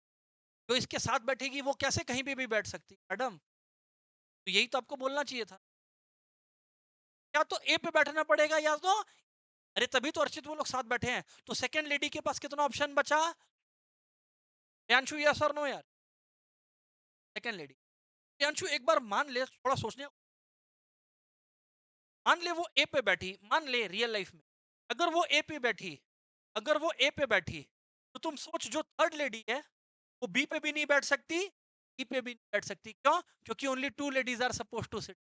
जो इसके साथ बैठेगी वो कैसे कहीं पे भी बैठ सकती है मैडम? तो यही तो आपको बोलना चाहिए था। या तो ए पे बैठना पड़ेगा, या तो, अरे तभी तो अर्चित वो लोग साथ बैठे हैं। तो सेकंड लेडी के पास कितना ऑप्शन बचा? प्रियांशु, यस और नो यार? Second lady. प्रियांशु एक बार मान ले, थोड़ा सोचने, मान ले वो ए पे बैठी, मान ले रियल लाइफ में, अगर वो ए पे बैठी, अगर वो ए पे बैठी, तो तुम सोच जो थर्ड लेडी है, वो बी पे भी नहीं बैठ सकती, ई पे भी नहीं बैठ सकती। क्यों? क्योंकि only two ladies are suppose to sit.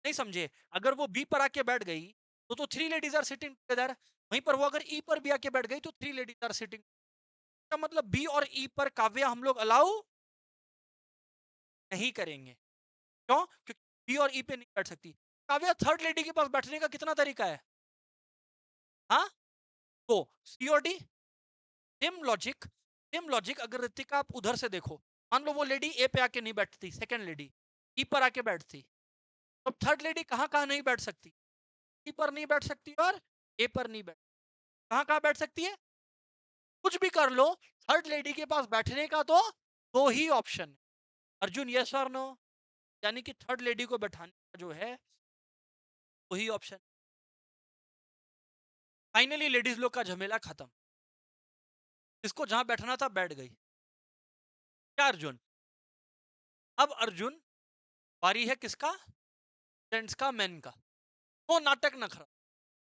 नहीं समझे? अगर वो बी पर आके बैठ गई, तो three ladies are sitting together. वहीं पर वो अगर ई पर भी आके बैठ गई, तो थ्री लेडीज आर सिटिंग। का मतलब बी और ई पर काव्या हम लोग अलाउ नहीं करेंगे। क्यों? क्योंकि बी और ई पे नहीं बैठ सकती। काव्या थर्ड लेडी के पास बैठने का कितना तरीका है? हाँ, तो सी और डी। सेम लॉजिक अगर रितिका आप उधर से देखो, मान लो वो लेडी ए पे आके नहीं बैठती, सेकंड लेडी ई पर आके बैठती, तो थर्ड लेडी कहाँ कहाँ नहीं बैठ सकती? ई पर नहीं बैठ सकती और ए पर नहीं बैठ, कहाँ कहाँ बैठ सकती है? कुछ भी कर लो, थर्ड लेडी के पास बैठने का तो दो ही ऑप्शन है। अर्जुन, यस और नो? यानी कि थर्ड लेडी को बैठाने का जो है वही ऑप्शन। फाइनली लेडीज लोग का झमेला खत्म, इसको जहां बैठना था बैठ गई। क्या अर्जुन? अब अर्जुन, बारी है किसका? जेंट्स का, मैन का। नो नाटक नखरा,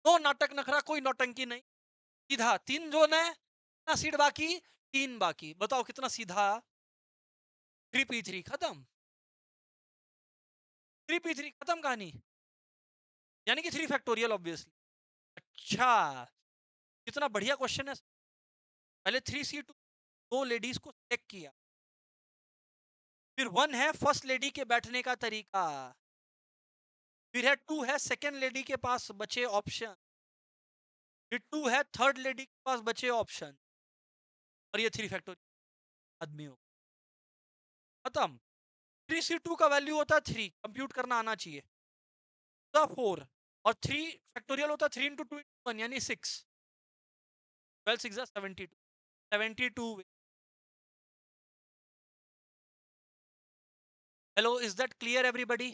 नो नाटक नखरा, कोई नौटंकी नहीं। सीधा तीन जोन है, कितना सीट बाकी? तीन बाकी। बताओ कितना सीधा? 3P3 खत्म। 3P3 खत्म कहानी। यानी कि 3 फैक्टोरियल ऑब्वियसली। अच्छा, कितना बढ़िया क्वेश्चन है। पहले 3C2 दो लेडीज को सिलेक्ट किया, फिर वन है फर्स्ट लेडी के बैठने का तरीका, फिर है टू है सेकेंड लेडी के पास बचे ऑप्शन, फिर टू है थर्ड लेडी के पास बचे ऑप्शन, और ये 3 फैक्टोरियल आदमी हो खत्म। 3C2 का वैल्यू होता है 3, कंप्यूट करना आना चाहिए, 4, और 3 फैक्टोरियल होता है 3 into 2 into 1 यानी 6। 12 6 72, 72। Hello, is that clear everybody?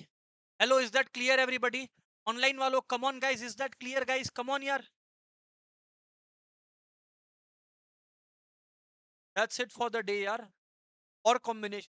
Hello, is that clear everybody? Online वालों, come on guys, is that clear guys? Come on यार। That's it for the day यार। और कॉम्बिनेशन